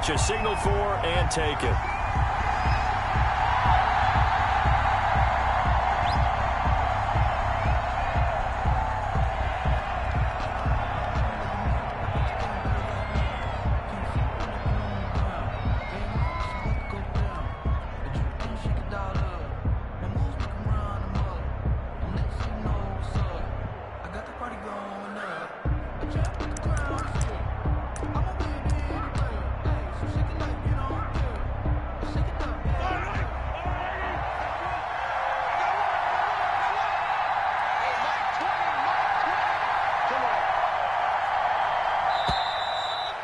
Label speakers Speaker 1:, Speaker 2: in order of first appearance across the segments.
Speaker 1: which is signaled for and taken.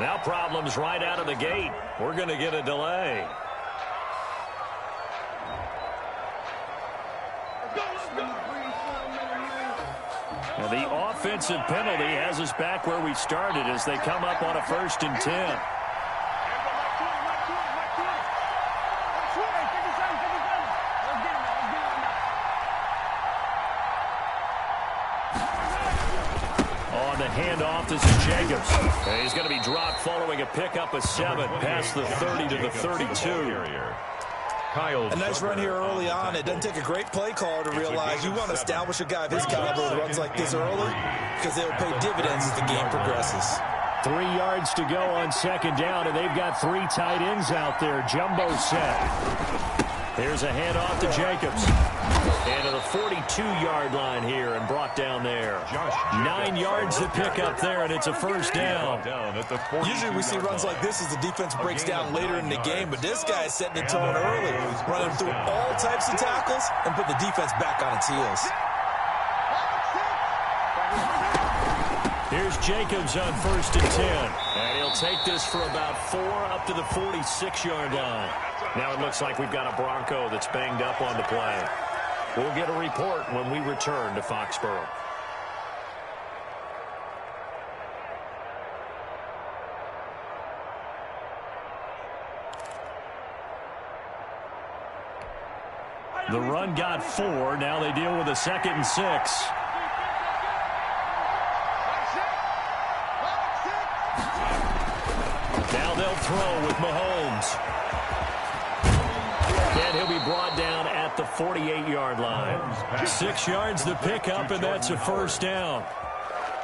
Speaker 1: Now problems right out of the gate. We're going to get a delay. Now the offensive penalty has us back where we started as they come up on a 1st and 10. Handoff, this is Jacobs. And he's going to be dropped following a pickup of 7 past the 30 to the 32.
Speaker 2: A nice run here early on. It doesn't take a great play caller to realize you want to establish a guy of his caliber who runs like this early because they'll pay dividends as the game progresses.
Speaker 1: 3 yards to go on 2nd down, and they've got 3 tight ends out there. Jumbo set. Here's a handoff to Jacobs. And to the 42-yard line here and brought down there. 9 yards to pick up there, and it's a 1st down.
Speaker 2: Usually we see runs like this as the defense breaks down later in the game, but this guy is setting the tone early, running through all types of tackles and put the defense back on its heels.
Speaker 1: Here's Jacobs on 1st and 10. And he'll take this for about 4 up to the 46-yard line. Now it looks like we've got a Bronco that's banged up on the play. We'll get a report when we return to Foxborough. The run got 4. Now they deal with a 2nd and 6. Now they'll throw with Mahomes. And he'll be brought down at the 48-yard line. 6 yards to pick up, and that's a 1st down.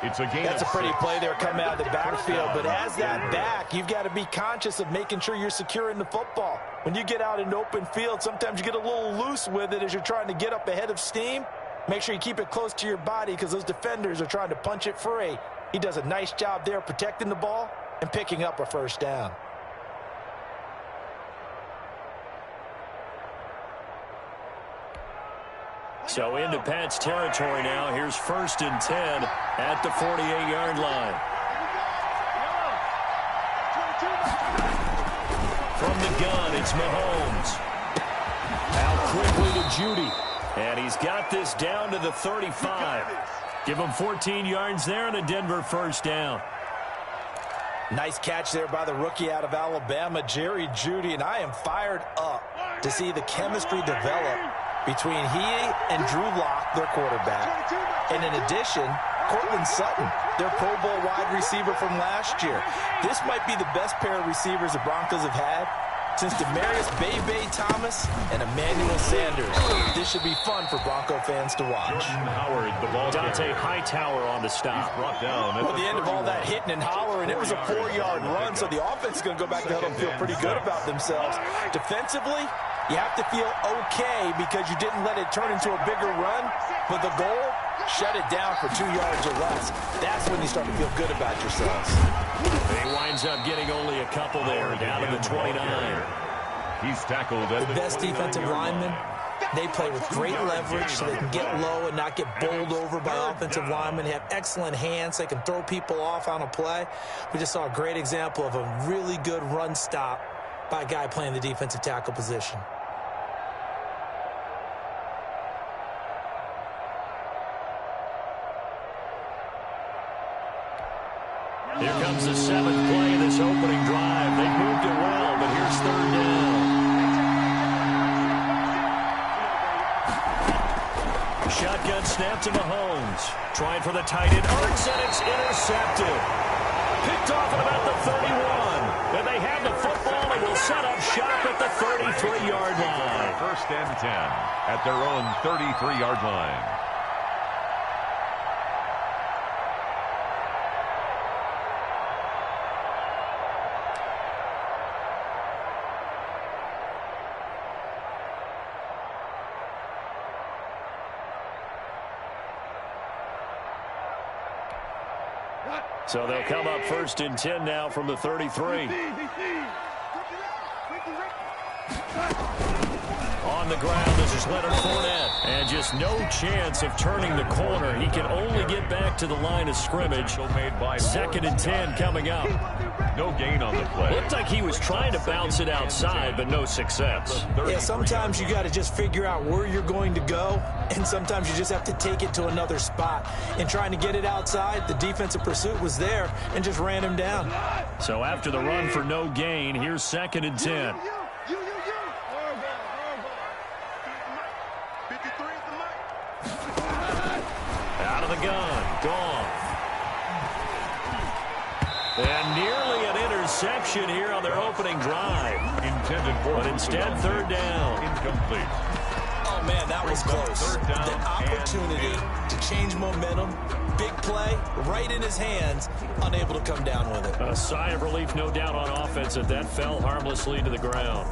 Speaker 2: That's a pretty play there coming out of the backfield. But as that back, you've got to be conscious of making sure you're securing the football. When you get out in open field, sometimes you get a little loose with it as you're trying to get up ahead of steam. Make sure you keep it close to your body because those defenders are trying to punch it free. He does a nice job there protecting the ball and picking up a 1st down.
Speaker 1: So into Pat's territory now. Here's 1st and 10 at the 48-yard line. From the gun, it's Mahomes. Out quickly to Judy. And he's got this down to the 35. Give him 14 yards there and a Denver 1st down.
Speaker 2: Nice catch there by the rookie out of Alabama, Jerry Jeudy, and I am fired up to see the chemistry develop between he and Drew Lock, their quarterback, and in addition, Cortland Sutton, their Pro Bowl wide receiver from last year. This might be the best pair of receivers the Broncos have had since Demaryius Bebe Thomas and Emmanuel Sanders. This should be fun for Bronco fans to watch.
Speaker 1: Dante Hightower on the stop.
Speaker 2: Well, the end of all that hitting and hollering, it was a 4-yard run, so the offense is going to go back to huddle and feel pretty good about themselves. Defensively, you have to feel okay because you didn't let it turn into a bigger run, but the goal, shut it down for 2 yards or less. That's when you start to feel good about yourselves.
Speaker 1: He winds up getting only a couple there, down to the 29.
Speaker 3: He's tackled at
Speaker 2: the best defensive linemen. They play with great leverage so they can get low and not get bowled over by offensive linemen. They have excellent hands. They can throw people off on a play. We just saw a great example of a really good run stop by a guy playing the defensive tackle position.
Speaker 1: Here comes the 7th play of this opening drive. They moved it well, but here's 3rd down. Shotgun snap to Mahomes. Trying for the tight end. Ertz, and it's intercepted. Picked off at about the 31. And they have the football
Speaker 3: 1st and 10 at their own 33-yard line.
Speaker 1: So they'll come up 1st and 10 now from the 33. On the ground, this is Leonard Fournette. And just no chance of turning the corner. He can only get back to the line of scrimmage. 2nd and 10 coming up.
Speaker 3: No gain on the play.
Speaker 1: Looked like he was trying to bounce it outside, but no success.
Speaker 2: Yeah, sometimes you got to just figure out where you're going to go, and sometimes you just have to take it to another spot. And trying to get it outside, the defensive pursuit was there and just ran him down.
Speaker 1: So after the run for no gain, here's 2nd and 10. Out of the gun, gone. And nearly an interception here on their opening drive.
Speaker 3: Intended for,
Speaker 1: but instead 3rd down.
Speaker 3: Incomplete.
Speaker 2: Oh, man, that was close. The opportunity to change momentum, big play, right in his hands, unable to come down with it.
Speaker 1: A sigh of relief, no doubt, on offense that that fell harmlessly to the ground.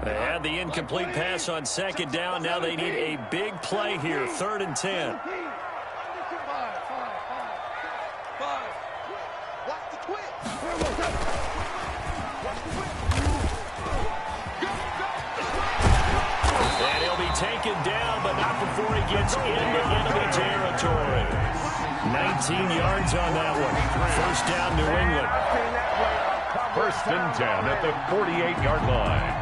Speaker 1: They had the incomplete pass on 2nd down. Now they need a big play here. 3rd and 10. And he'll be taken down, but not before he gets into enemy territory. 19 yards on that one. 1st down, New England.
Speaker 3: 1st and 10 at the 48-yard line.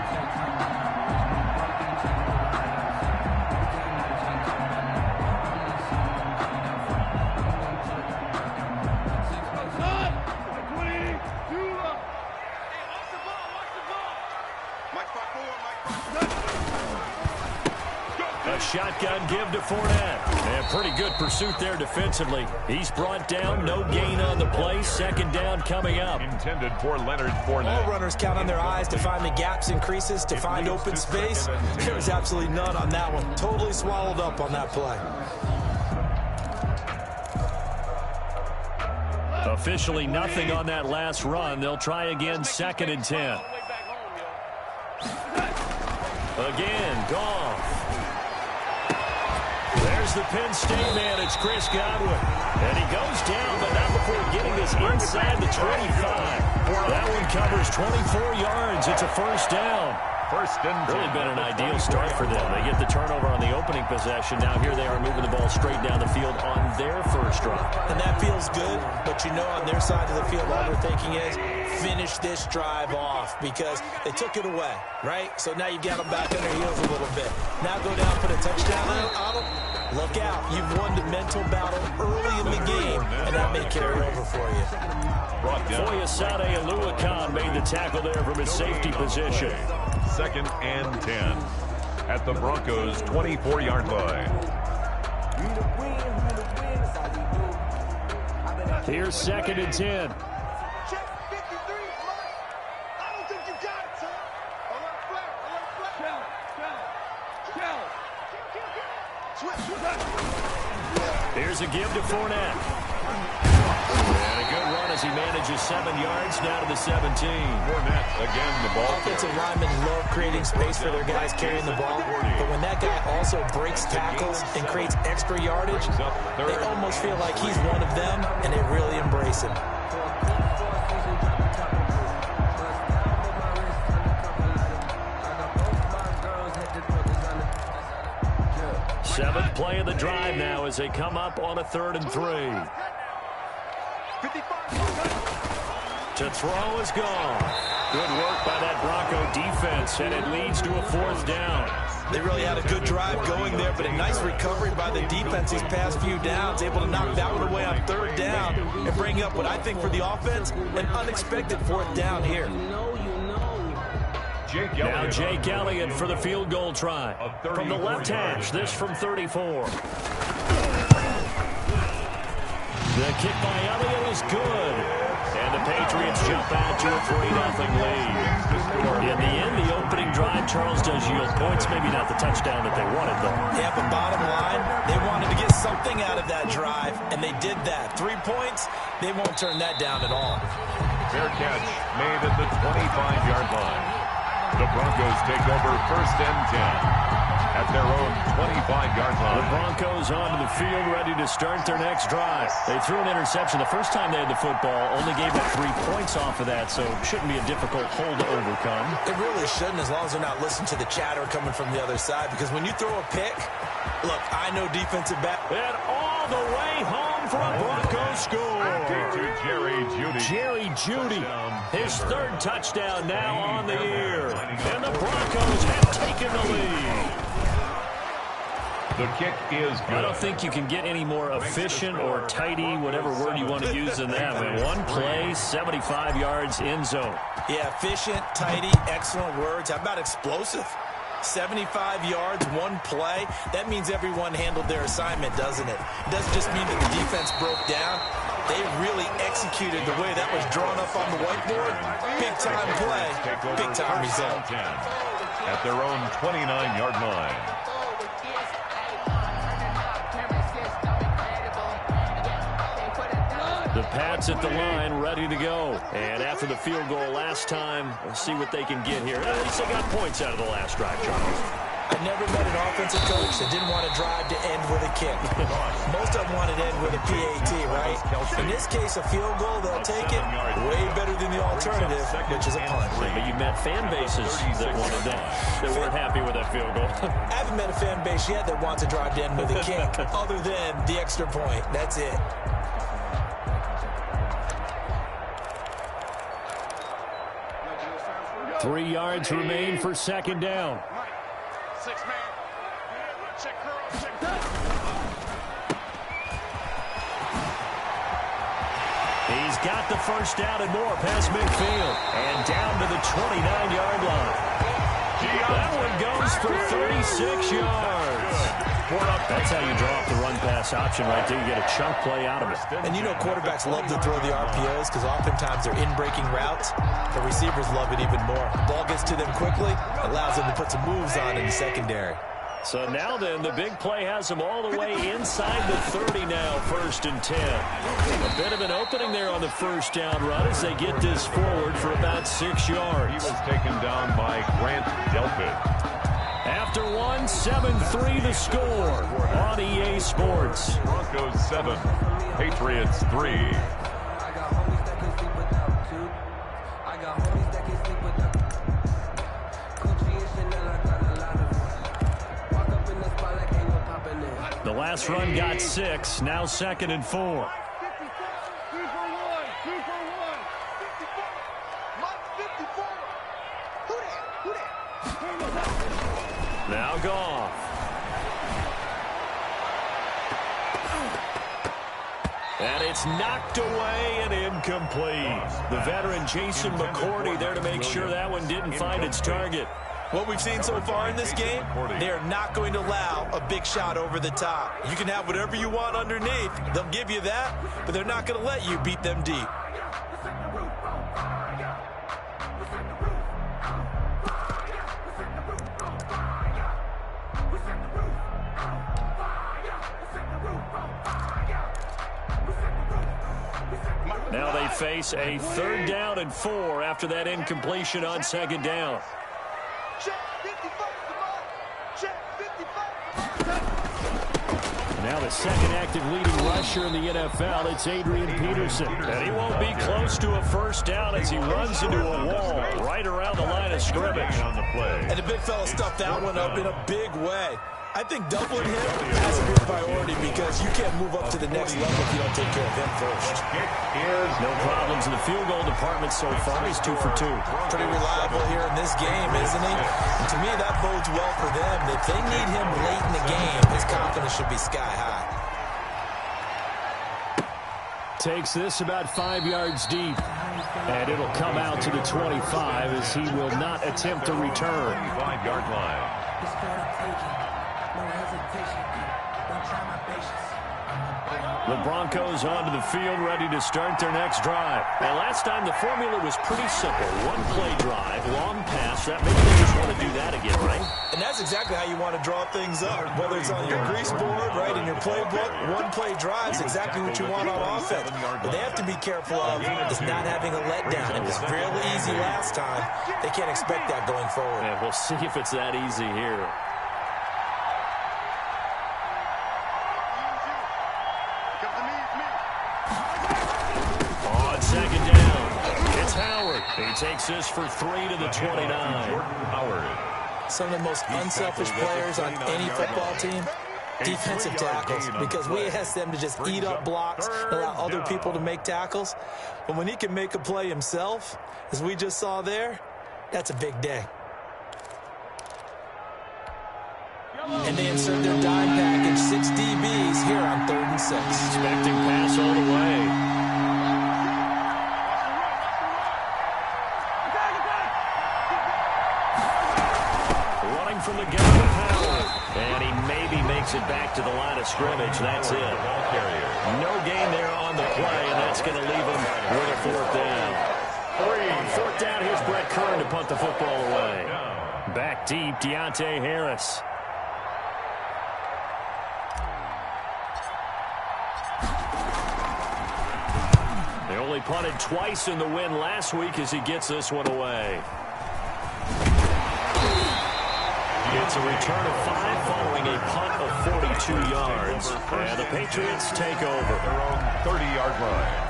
Speaker 1: Shotgun give to Fournette. And pretty good pursuit there defensively. He's brought down, no gain on the play. 2nd down coming up.
Speaker 3: Intended for Leonard Fournette.
Speaker 2: All runners count on their eyes to find the gaps and creases, to find open space. There was absolutely none on that one. Totally swallowed up on that play.
Speaker 1: Officially nothing on that last run. They'll try again, 2nd and 10. Again, Goff. There's the Penn State man. It's Chris Godwin. And he goes down, but not before getting this inside the 25. That one covers 24 yards. It's a 1st down.
Speaker 3: 1st and 10.
Speaker 1: Really been an ideal start for them. They get the turnover on the opening possession. Now here they are moving the ball straight down the field on their 1st drive.
Speaker 2: And that feels good, but you know on their side of the field all they're thinking is finish this drive off because they took it away, right? So now you've got them back on their heels a little bit. Now go down, put a touchdown on them. Look out. You've won the mental battle early in the game, and that may carry over for you.
Speaker 1: Foyesade Aluakan made the tackle there from his safety position.
Speaker 3: 2nd and 10 at the Broncos' 24-yard line.
Speaker 1: Here's 2nd and 10. Here's a give to Fournette. And a good run as he manages 7 yards now to the 17.
Speaker 3: Fournette, again, the ball.
Speaker 2: Offensive linemen love creating space for their guys carrying the ball. But when that guy also breaks tackles and creates extra yardage, they almost feel like he's one of them, and they really embrace him.
Speaker 1: 7th play of the drive now as they come up on a 3rd and 3. To throw is gone. Good work by that Bronco defense, and it leads to a 4th down.
Speaker 2: They really had a good drive going there, but a nice recovery by the defense these past few downs, able to knock that one away on 3rd down and bring up what I think for the offense, an unexpected 4th down here.
Speaker 1: Now Jake Elliott for the field goal try. From the left hash, this from 34. The kick by Elliott is good. And the Patriots jump out to a 3-0 lead. In the end, the opening drive, Charles, does yield points. Maybe not the touchdown that they wanted, though.
Speaker 2: Yeah, but bottom line, they wanted to get something out of that drive, and they did that. 3 points, they won't turn that down at all.
Speaker 3: Fair catch made at the 25-yard line. The Broncos take over 1st and 10 at their own 25-yard line.
Speaker 1: The Broncos onto the field, ready to start their next drive. They threw an interception the first time they had the football, only gave up 3 points off of that, so it shouldn't be a difficult hole to overcome.
Speaker 2: It really shouldn't, as long as they're not listening to the chatter coming from the other side, because when you throw a pick, look, I know defensive back.
Speaker 1: And all the way home for a Broncos score.
Speaker 3: To Jerry Jeudy.
Speaker 1: Jerry Jeudy, his 3rd touchdown now on the year. And the Broncos have taken the lead.
Speaker 3: The kick is good.
Speaker 1: I don't think you can get any more efficient or tidy, whatever word you want to use in that. Man, 1 play, 75 yards, end zone.
Speaker 2: Yeah, efficient, tidy, excellent words. How about explosive? 75 yards, 1 play. That means everyone handled their assignment, doesn't it? It doesn't just mean that the defense broke down. They really executed the way that was drawn up on the whiteboard. Big-time play, big-time result.
Speaker 3: At their own 29-yard line.
Speaker 1: The Pats at the line, ready to go. And after the field goal last time, we'll see what they can get here. At least they got points out of the last drive, Charles.
Speaker 2: I never met an offensive coach that didn't want to drive to end with a kick. Most of them wanted to end with a PAT, right? In this case, a field goal, they'll take it. Way better than the alternative, which is a punt.
Speaker 1: But you met fan bases that wanted that weren't happy with that field goal.
Speaker 2: I haven't met a fan base yet that wants to drive to end with a kick, other than the extra point. That's it.
Speaker 1: Three yards remain for 2nd down. He's got the 1st down and more past midfield. And down to the 29-yard line. That one goes for 36 yards. That's how you draw up the run-pass option right there. You get a chunk play out of it.
Speaker 2: And you know quarterbacks love to throw the RPOs because oftentimes they're in-breaking routes. The receivers love it even more. Ball gets to them quickly, allows them to put some moves on in the secondary.
Speaker 1: So now then, the big play has them all the way inside the 30 now, 1st and 10. A bit of an opening there on the 1st down run as they get this forward for about 6 yards.
Speaker 3: He was taken down by Grant Delpit.
Speaker 1: After 1, 7-3 the score on EA Sports.
Speaker 3: Broncos 7, Patriots 3. The last run got 6, now 2nd and 4. Now Goff. And it's knocked away and incomplete. The veteran Jason McCourty there to make sure that one didn't find its target.
Speaker 2: What we've seen so far in this game, they are not going to allow a big shot over the top. You can have whatever you want underneath. They'll give you that, but they're not going to let you beat them deep.
Speaker 1: Now they face a 3rd down and 4 after that incompletion on 2nd down. Now the 2nd active leading rusher in the NFL, it's Adrian Peterson. And he won't be close to a 1st down as he runs into a wall right around the line of scrimmage.
Speaker 3: On the play.
Speaker 2: And the big fella stuffed that one up in a big way. I think doubling him has to be a priority because you can't move up to the next level if you don't take care of him first.
Speaker 1: No problems in the field goal department so far. He's 2 for 2.
Speaker 2: Pretty reliable here in this game, isn't he? And to me, that bodes well for them. If they need him late in the game, his confidence should be sky high.
Speaker 1: Takes this about 5 yards deep. And it'll come out to the 25 as he will not attempt to return.
Speaker 3: 5-yard line.
Speaker 1: The Broncos onto the field, ready to start their next drive. And last time, the formula was pretty simple. One-play drive, long pass. Maybe they just want to do that again, right?
Speaker 2: And that's exactly how you want to draw things up. Whether it's on your grease board, right, in your playbook, one-play drive is exactly what you want on offense. But they have to be careful of is not having a letdown. It was real easy last time. They can't expect that going forward.
Speaker 1: Yeah, we'll see if it's that easy here. On second down, it's Howard. He takes this for 3 to the 29.
Speaker 2: Some of the most unselfish players on any football team, defensive tackles, because we ask them to just eat up blocks, allow other people to make tackles. But when he can make a play himself, as we just saw there, that's a big day. And they insert their dime package, 6 DBs here on 3rd and 6.
Speaker 1: Expecting pass all the way. From the gun with Howard. And he maybe makes it back to the line of scrimmage. That's it. No gain there on the play, and that's going to leave him with a 4th down. On 4th down, here's Brett Kern to punt the football away. Back deep, Deontay Harris. They only punted twice in the win last week as he gets this one away. It's a return of 5 following a punt of 42 yards. And the Patriots take over.
Speaker 3: Their own 30-yard line.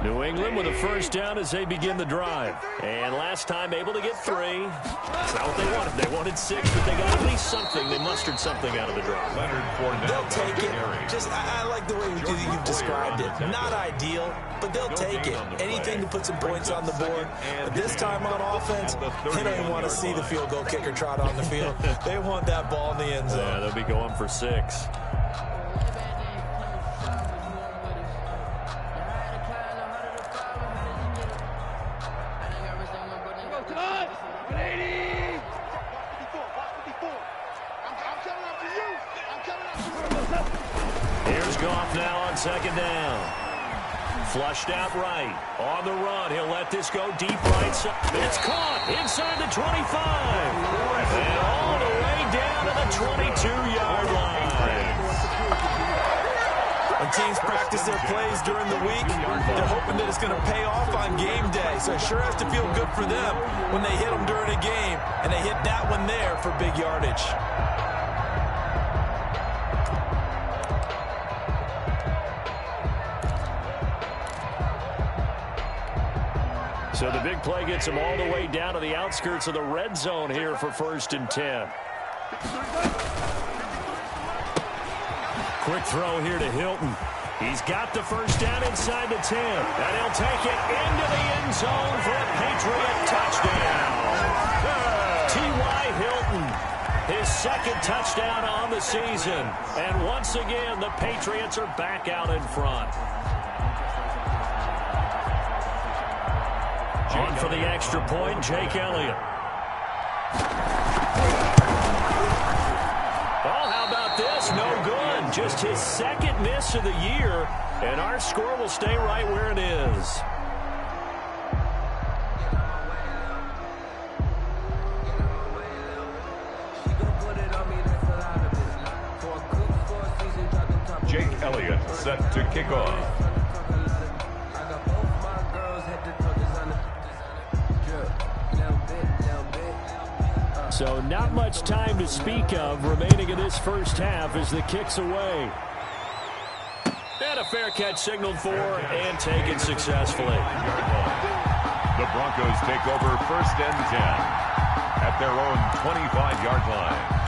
Speaker 1: New England with a 1st down as they begin the drive. And last time able to get 3. That's not what they wanted. They wanted 6, but they got at least something. They mustered something out of the drive.
Speaker 2: They'll take it. I like the way you've described it. Not ideal, but they'll take it. Anything to put some points on the board. But this time on offense, they don't even want to see the field goal kicker trot on the field. They want that ball in the end zone.
Speaker 1: Yeah, they'll be going for 6. Now on 2nd down. Flushed out right. On the run. He'll let this go deep right side. It's caught inside the 25. And all the way down to the 22-yard line.
Speaker 2: When teams practice their plays during the week, they're hoping that it's going to pay off on game day. So it sure has to feel good for them when they hit them during a game. And they hit that one there for big yardage.
Speaker 1: So the big play gets him all the way down to the outskirts of the red zone here for 1st and 10. Quick throw here to Hilton. He's got the 1st down inside the 10. And he'll take it into the end zone for a Patriot touchdown. T.Y. Hilton, his 2nd touchdown on the season. And once again, the Patriots are back out in front. On for the extra point, Jake Elliott. Oh, how about this? No good. Just his 2nd miss of the year, and our score will stay right where it is.
Speaker 3: Jake Elliott set to kick off.
Speaker 1: So not much time to speak of remaining in this 1st half as the kick's away. And a fair catch signaled for and taken successfully.
Speaker 3: The Broncos take over 1st and 10 at their own 25-yard line.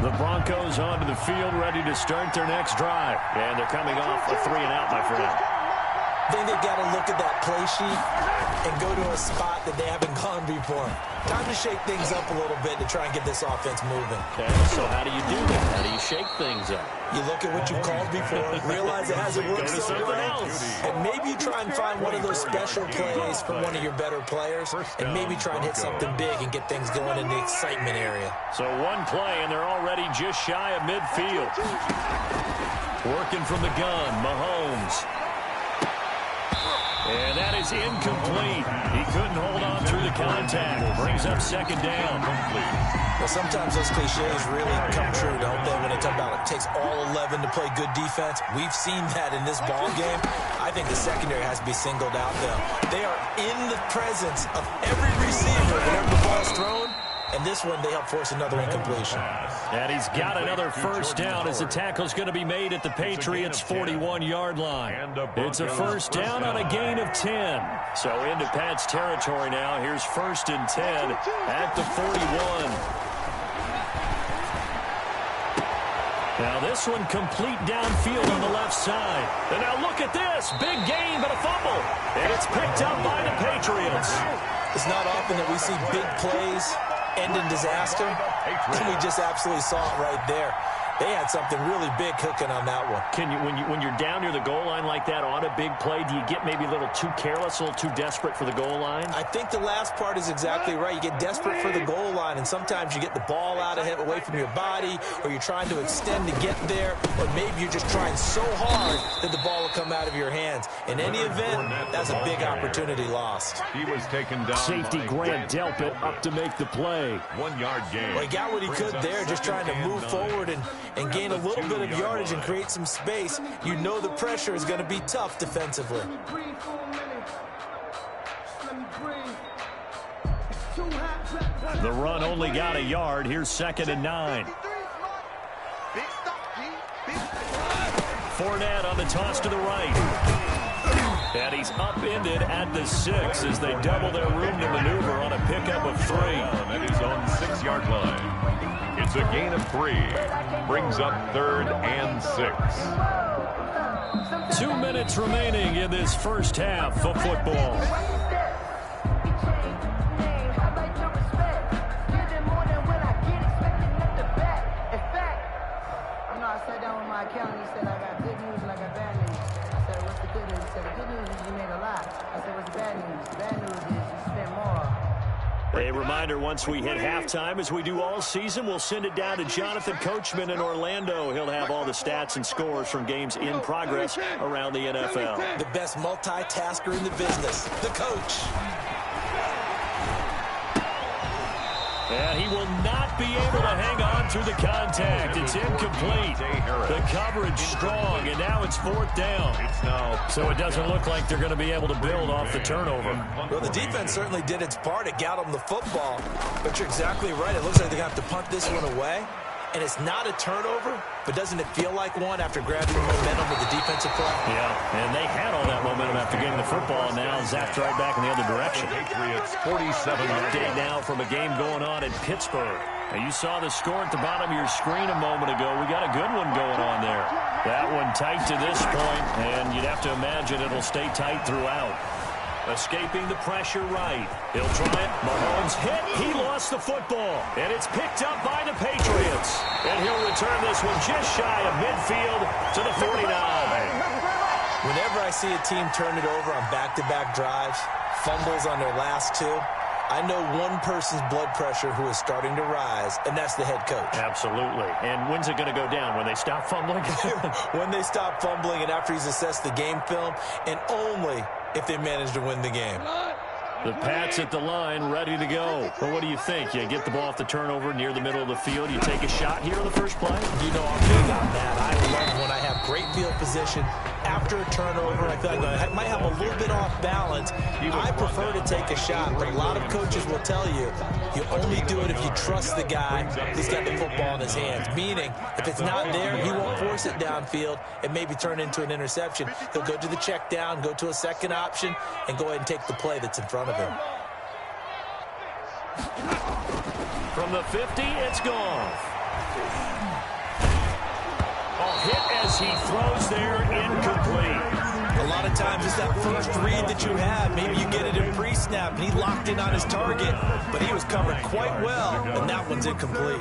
Speaker 1: The Broncos onto the field, ready to start their next drive. And they're coming off a 3-and-out, my friend.
Speaker 2: I think they've got to look at that play sheet and go to a spot that they haven't gone before. Time to shake things up a little bit to try and get this offense moving.
Speaker 1: Okay, so how do you do that? How do you shake things up?
Speaker 2: You look at what you've called before, realize it hasn't worked so well, and maybe you try and find one of those special plays for one of your better players, and maybe try and hit something big and get things going in the excitement area.
Speaker 1: So one play, and they're already just shy of midfield. Working from the gun, Mahomes. And that is incomplete. He couldn't hold on through the contact. Brings up second down.
Speaker 2: Well, sometimes those cliches really come true, don't they, when they talk about it takes all 11 to play good defense. We've seen that in this ball game. I think the secondary has to be singled out, though. They are in the presence of every receiver whenever the ball's thrown. And this one, they help force another incompletion.
Speaker 1: And he's got another first down as the tackle's going to be made at the Patriots' 41-yard line. It's a first down on a gain of 10. So into Pat's territory now. Here's 1st and 10 at the 41. Now this one complete downfield on the left side. And now look at this. Big gain, but a fumble. And it's picked up by the Patriots.
Speaker 2: It's not often that we see big plays end in disaster. We just absolutely saw it right there. They had something really big cooking on that one.
Speaker 1: Can you, when you're down near the goal line like that on a big play, do you get maybe a little too careless, a little too desperate for the goal line?
Speaker 2: I think the last part is exactly right. You get desperate for the goal line, and sometimes you get the ball out of it, away from your body, or you're trying to extend to get there, or maybe you're just trying so hard that the ball will come out of your hands. In any event, that's a big opportunity lost.
Speaker 3: He was taken down.
Speaker 1: Safety Grant Delpit up to make the play.
Speaker 3: 1 yard gain.
Speaker 2: Well, he got what he could there, just trying to move forward and gain a little bit of yardage and create some space. You know the pressure is going to be tough defensively.
Speaker 1: The run only got a yard. Here's 2nd and 9. Fournette on the toss to the right. And he's upended at the 6 as they double their room to maneuver on a pickup of 3.
Speaker 3: At his own 6-yard line. It's a gain of 3. Brings up 3rd and 6.
Speaker 1: 2 minutes remaining in this first half of football.
Speaker 4: I sat down with my accountant. He said, I got good news and I got bad news. I said, what's the good news? He said, the good news is you made a lot. I said, what's the bad news? The bad news is you spent more.
Speaker 1: A reminder, once we hit halftime, as we do all season, we'll send it down to Jonathan Coachman in Orlando. He'll have all the stats and scores from games in progress around the NFL.
Speaker 2: The best multitasker in the business, the coach.
Speaker 1: And he will not be able to hang on through the contact. It's incomplete. The coverage strong, and now it's 4th down. So it doesn't look like they're going to be able to build off the turnover.
Speaker 2: Well, the defense certainly did its part. It got them the football. But you're exactly right. It looks like they're going to have to punt this one away. And it's not a turnover, but doesn't it feel like one after grabbing momentum with the defensive play?
Speaker 1: Yeah, and they had all that momentum after getting the football, and now zapped right back in the other direction.
Speaker 3: Patriots 47.
Speaker 1: Update now from a game going on in Pittsburgh. Now, you saw the score at the bottom of your screen a moment ago. We got a good one going on there. That one tight to this point, and you'd have to imagine it'll stay tight throughout. Escaping the pressure right. He'll try it. Mahomes hit. He lost the football. And it's picked up by the Patriots. And he'll return this one just shy of midfield to the 49.
Speaker 2: Whenever I see a team turn it over on back-to-back drives, fumbles on their last 2, I know one person's blood pressure who is starting to rise, and that's the head coach.
Speaker 1: Absolutely. And when's it going to go down? When they stop fumbling?
Speaker 2: When they stop fumbling and after he's assessed the game film, and only if they manage to win the game.
Speaker 1: The Pats at the line, ready to go. Well, what do you think? You get the ball off the turnover near the middle of the field. You take a shot here on the first play?
Speaker 2: You know I'm big on that. I love when I have great field position after a turnover. I feel like I might have a little bit off balance. I prefer to take a shot, but a lot of coaches will tell you, you only do it if you trust the guy who's got the football in his hands. Meaning, if it's not there, he won't force it downfield and maybe turn into an interception. He'll go to the check down, go to a second option, and go ahead and take the play that's in front of him.
Speaker 1: From the 50, it's gone. A hit as he throws there, incomplete.
Speaker 2: A lot of times it's that first read that you have. Maybe you get it in pre-snap, and he locked in on his target, but he was covered quite well, and that one's incomplete.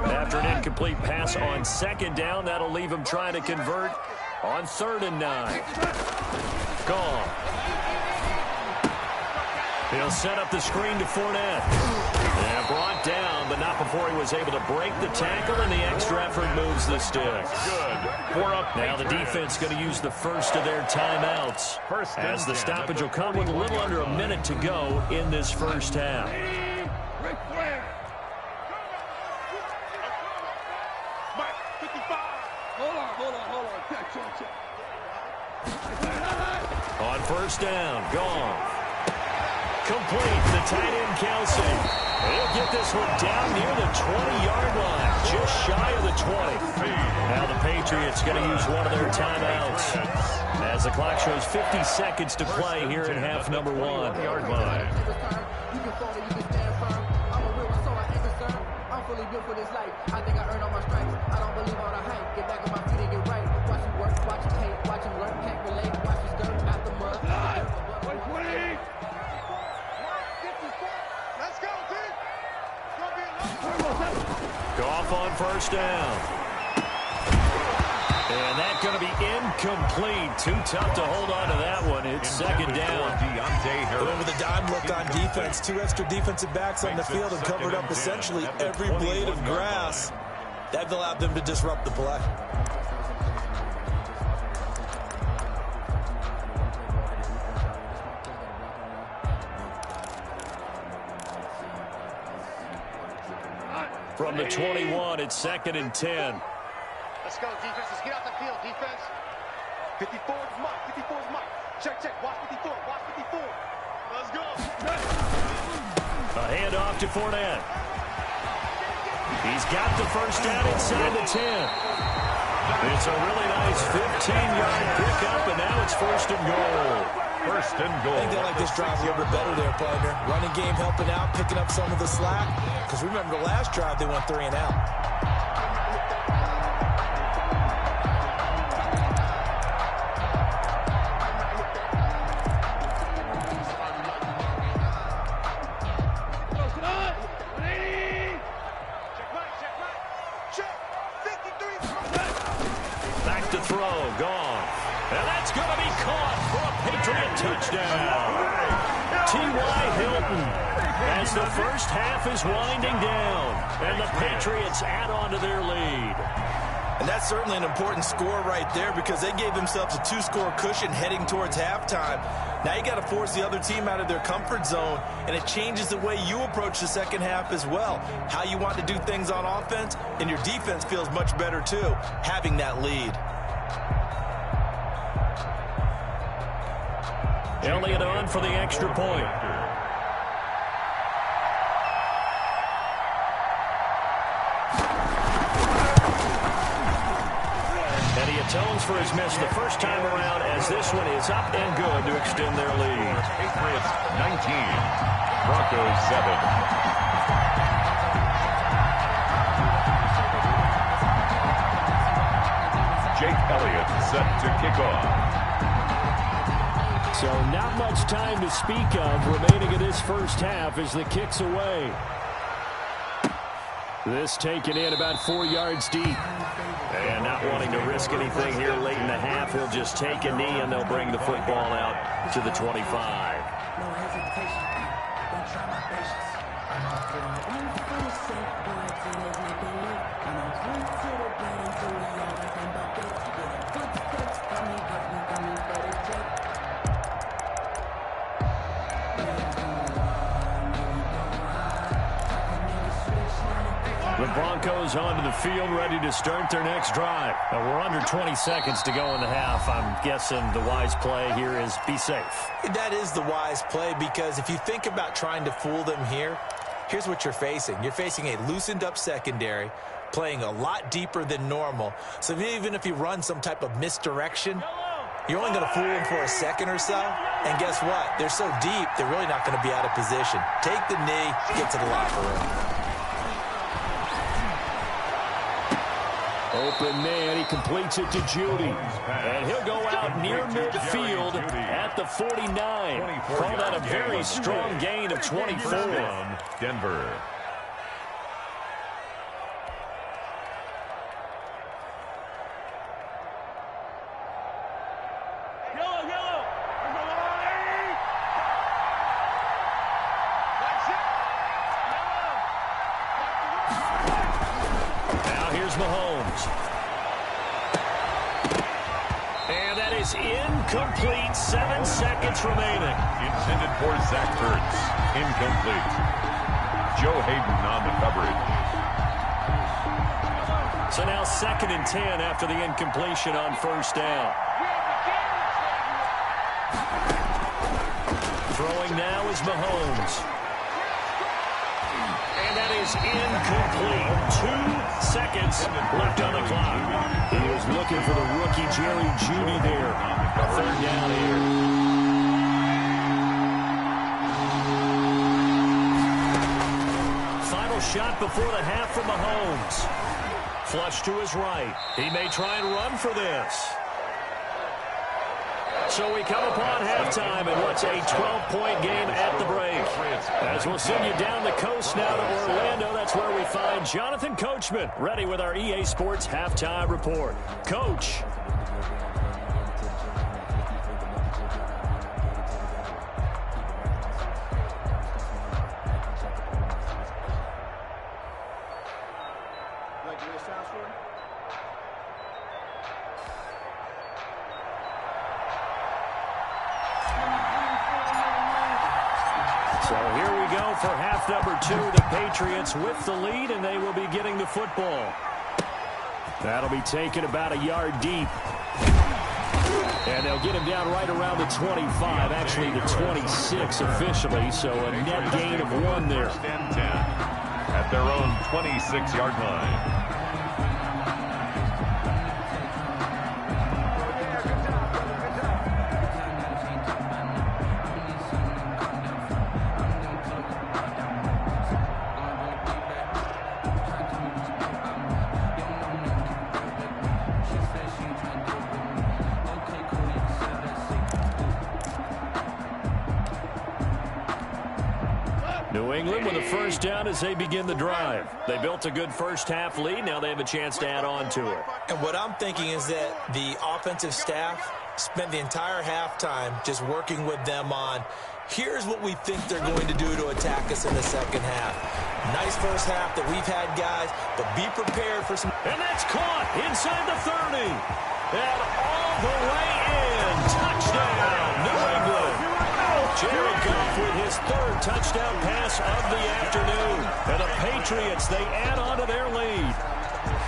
Speaker 1: After an incomplete pass on second down, that'll leave him trying to convert on 3rd and 9. Gone. He'll set up the screen to Fournette. And brought down, but not before he was able to break the tackle, and the extra effort moves the sticks. Now the defense going to use the first of their timeouts, as the stoppage will come with a little under a minute to go in this first half. On 1st down, gone. Complete, the tight end, Kelsey. He'll get this one down near the 20-yard line, just shy of the 20. Now the Patriots going to use one of their timeouts, as the clock shows 50 seconds to play here in half number 1. Yard line. I'm fully built for this life. I think I earned all my stripes. I don't believe all the hype. Get back on my feet and get right. Watch him work, watch him hate, watch him learn, can't relate. Watch him skirt out the mud. Let's go, team. Goff on 1st down. And that's going to be incomplete. Too tough to hold on to that one. It's 2nd down.
Speaker 2: Going with a dime look on defense. 2 extra defensive backs on the field and covered up essentially every blade of grass. That allowed them to disrupt the play.
Speaker 1: From the 21, it's 2nd and 10.
Speaker 5: Let's go, defense. Let's get out the field, defense. 54 is Mike. 54 is Mike. Check, check. Watch 54. Watch 54. Let's go.
Speaker 1: A handoff to Fournette. He's got the first down inside the 10. It's a really nice 15-yard pickup, and now it's 1st and goal.
Speaker 3: 1st and goal.
Speaker 2: I think they like this drive a little bit better there, partner. Running game helping out, picking up some of the slack. Because remember, the last drive they went 3 and out.
Speaker 1: Back to throw, gone. And that's going to be caught for a Patriot touchdown. T.Y. Hilton, as the first half is winding down, and the Patriots add on to their lead.
Speaker 2: And that's certainly an important score right there, because they gave themselves a 2-score cushion heading towards halftime. Now you got to force the other team out of their comfort zone, and it changes the way you approach the second half as well. How you want to do things on offense, and your defense feels much better too, having that lead.
Speaker 1: Elliott on for the extra point. And he atones for his miss the first time around, as this one is up and good to extend their lead.
Speaker 3: Patriots 19, Broncos 7. Jake Elliott set to kick off.
Speaker 1: So not much time to speak of remaining in this first half as the kick's away. This taken in about 4 yards deep. And not wanting to risk anything here late in the half, he'll just take a knee and they'll bring the football out to the 25. The Broncos onto the field, ready to start their next drive. Now we're under 20 seconds to go in the half. I'm guessing the wise play here is be safe.
Speaker 2: That is the wise play, because if you think about trying to fool them here, here's what you're facing. You're facing a loosened up secondary, playing a lot deeper than normal. So even if you run some type of misdirection, You're only going to fool them for a second or so. And guess what? They're so deep, they're really not going to be out of position. Take the knee, get to the locker room.
Speaker 1: Open man, he completes it to Judy. And he'll go out near midfield at the 49. Call that a very strong gain of 24.
Speaker 3: Denver.
Speaker 1: Incomplete, 7 seconds remaining.
Speaker 3: Intended for Zach Ertz. Incomplete. Joe Hayden on the coverage.
Speaker 1: So now 2nd and 10 after the incompletion on first down. Throwing now is Mahomes. And that is incomplete. 2 seconds left on the clock. He was looking for the rookie Jerry Jeudy there. 3rd down here. Final shot before the half from Mahomes. Flush to his right. He may try and run for this. So we come upon halftime in what's a 12-point game at the break. As we'll send you down the coast now to Orlando, that's where we find Jonathan Coachman, ready with our EA Sports Halftime Report. Coach. So here we go for half number 2. The Patriots with the lead, and they will be getting the football. That'll be taken about a yard deep. And they'll get him down right around the 25, actually the 26 officially, so a net gain of 1 there.
Speaker 3: At their own 26-yard line.
Speaker 1: New England with a first down as they begin the drive. They built a good first-half lead. Now they have a chance to add on to it.
Speaker 2: And what I'm thinking is that the offensive staff spent the entire halftime just working with them on, here's what we think they're going to do to attack us in the second half. Nice first half that we've had, guys, but be prepared for some...
Speaker 1: And that's caught inside the 30. And all the way in. Touchdown, New England. Jared Goff with his 3rd touchdown pass of the afternoon. And the Patriots, they add on to their lead.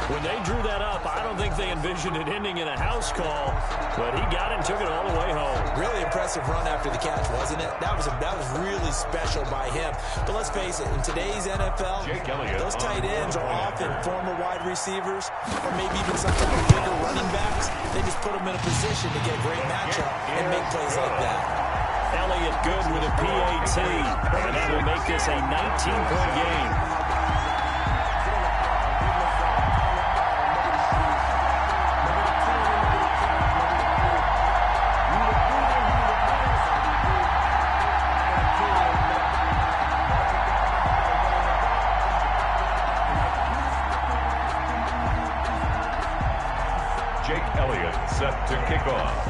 Speaker 1: When they drew that up, I don't think they envisioned it ending in a house call, but he got it and took it all the way home.
Speaker 2: Really impressive run after the catch, wasn't it? That was really special by him. But let's face it, in today's NFL, those tight ends are often former wide receivers or maybe even sometimes bigger running backs. They just put them in a position to get a great matchup and make plays like that.
Speaker 1: Elliott good with a PAT, and that will make this a 19-point game.
Speaker 3: Set to kick off.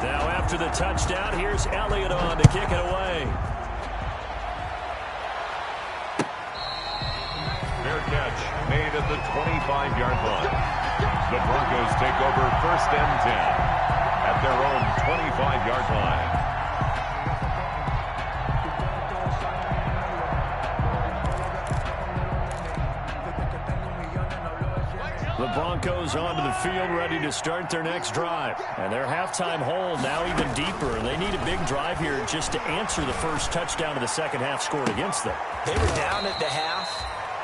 Speaker 1: Now after the touchdown, here's Elliott on to kick it away.
Speaker 3: Fair catch made at the 25-yard line. The Broncos take over 1st and 10 at their own 25-yard line.
Speaker 1: The Broncos onto the field ready to start their next drive. And their halftime hole now even deeper. And they need a big drive here just to answer the first touchdown of the second half scored against them.
Speaker 2: They were down at the half,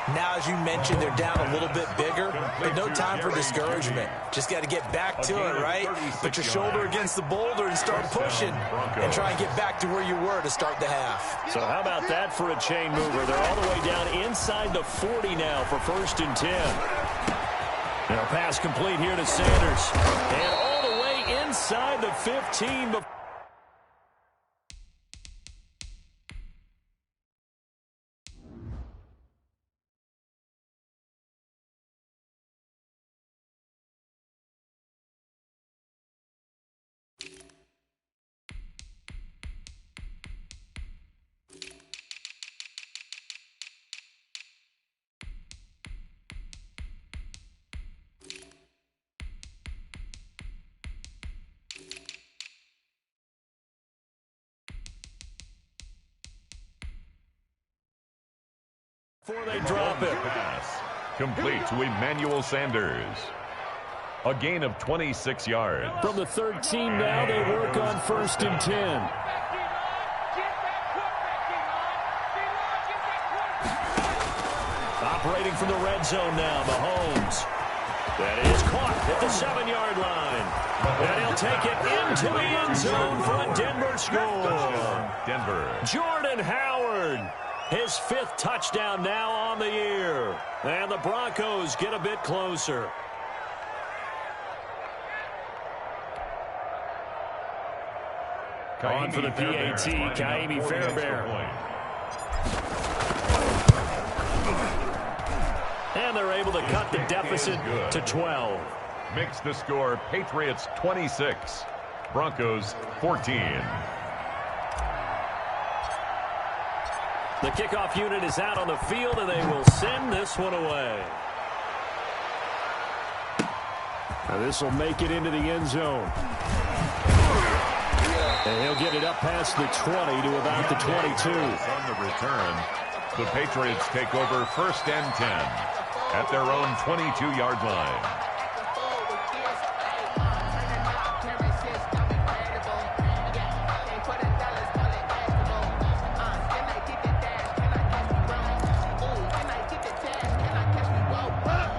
Speaker 2: Now, as you mentioned, they're down a little bit bigger, but no time for discouragement. Just got to get back to it, right? Put your shoulder against the boulder and start pushing and try and get back to where you were to start the half.
Speaker 1: So how about that for a chain mover? They're all the way down inside the 40 now for 1st and 10. And a pass complete here to Sanders. And all the way inside the 15 before. Before they drop it.
Speaker 3: Pass complete to Emmanuel Sanders. A gain of 26 yards.
Speaker 1: From the 13 now, they work on 1st and 10. Operating from the red zone now, Mahomes. That is caught at the 7-yard line. And he'll take it into the end zone for a Denver score.
Speaker 3: Denver.
Speaker 1: Jordan Howard. His 5th touchdown now on the year. And the Broncos get a bit closer. On for the PAT, Kaimi Fairbairn. And they're able to cut the deficit to 12.
Speaker 3: Makes the score Patriots 26, Broncos 14.
Speaker 1: The kickoff unit is out on the field, and they will send this one away. Now this will make it into the end zone. And he'll get it up past the 20 to about the 22.
Speaker 3: On the return, the Patriots take over 1st and 10 at their own 22-yard line.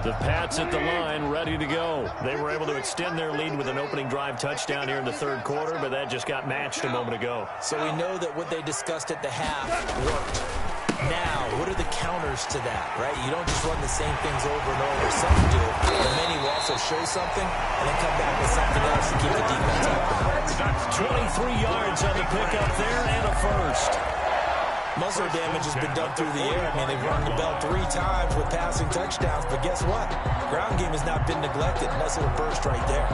Speaker 1: The Pats at the line, ready to go. They were able to extend their lead with an opening drive touchdown here in the 3rd quarter, but that just got matched a moment ago.
Speaker 2: So we know that what they discussed at the half worked. Now, what are the counters to that, right? You don't just run the same things over and over. Some do, but many will also show something and then come back with something else to keep the defense open.
Speaker 1: 23 yards on the pickup there and a 1st.
Speaker 2: Muscle damage has been done through the air. I mean, they've rung the bell 3 times with passing touchdowns, but guess what? Ground game has not been neglected. Nice little burst right there.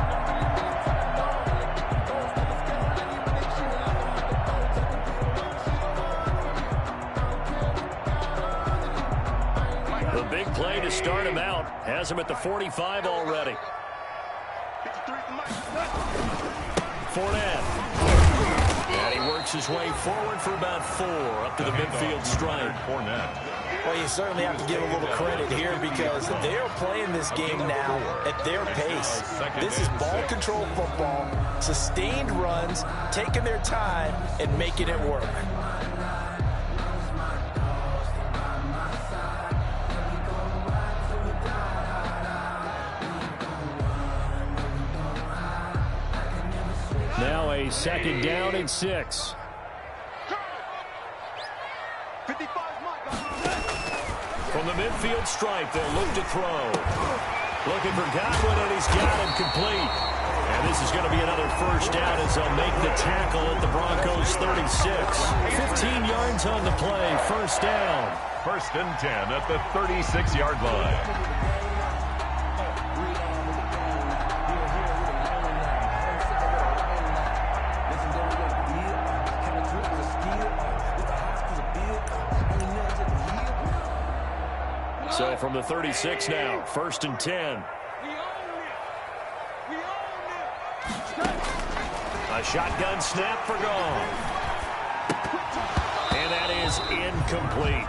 Speaker 1: The big play to start him out has him at the 45 already. Fournette. And he works his way forward for about 4 up to the midfield stripe.
Speaker 2: Well, you certainly have to give a little credit here because they're playing this game now at their pace. This is ball control football, sustained runs, taking their time, and making it work.
Speaker 1: Now a 2nd down and 6. From the midfield stripe, they'll look to throw. Looking for Godwin, and he's got him complete. And this is going to be another 1st down as they'll make the tackle at the Broncos 36. 15 yards on the play, 1st down.
Speaker 3: 1st and 10 at the 36-yard line.
Speaker 1: So from the 36 now, 1st and 10. A shotgun snap for gone. And that is incomplete.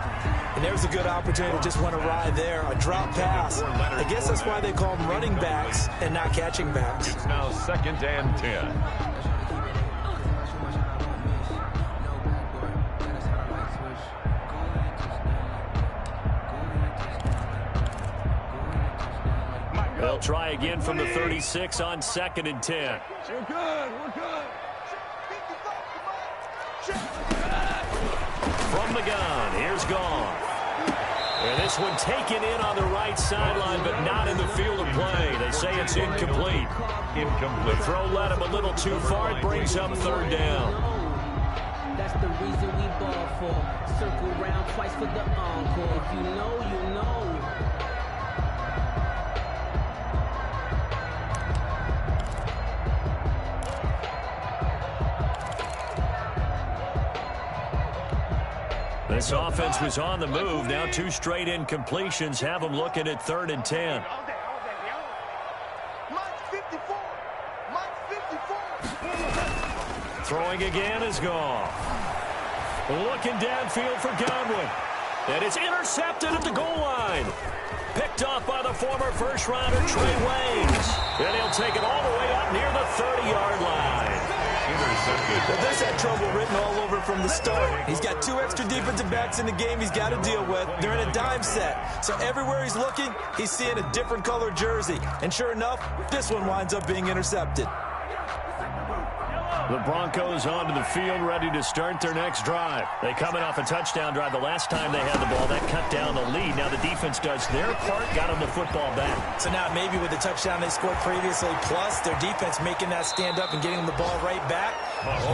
Speaker 2: And there's a good opportunity to just want to ride there. A drop pass. I guess that's why they call them running backs and not catching backs.
Speaker 3: It's now 2nd and 10.
Speaker 1: They'll try again from the 36 on 2nd and 10.
Speaker 3: We're good. We're good.
Speaker 1: From the gun, here's Goff. And this one taken in on the right sideline, but not in the field of play. They say it's incomplete. The throw led him a little too far. It brings up 3rd down.
Speaker 6: That's the reason we ball for. Circle round twice for the encore. If you know, you know.
Speaker 1: This offense was on the move. Now 2 straight incompletions have them looking at 3rd and 10. Throwing again is Goff. Looking downfield for Godwin. And it's intercepted at the goal line. Picked off by the former first-rounder Trey Waynes. And he'll take it all the way up near the 30-yard line.
Speaker 2: Well, this had trouble written all over from the start. He's got 2 extra defensive backs in the game he's got to deal with. They're in a dime set. So everywhere he's looking, he's seeing a different color jersey. And sure enough, this one winds up being intercepted.
Speaker 1: The Broncos onto the field, ready to start their next drive. They coming off a touchdown drive the last time they had the ball. That cut down the lead. Now the defense does their part, got them the football back.
Speaker 2: So now maybe with the touchdown they scored previously, plus their defense making that stand up and getting the ball right back,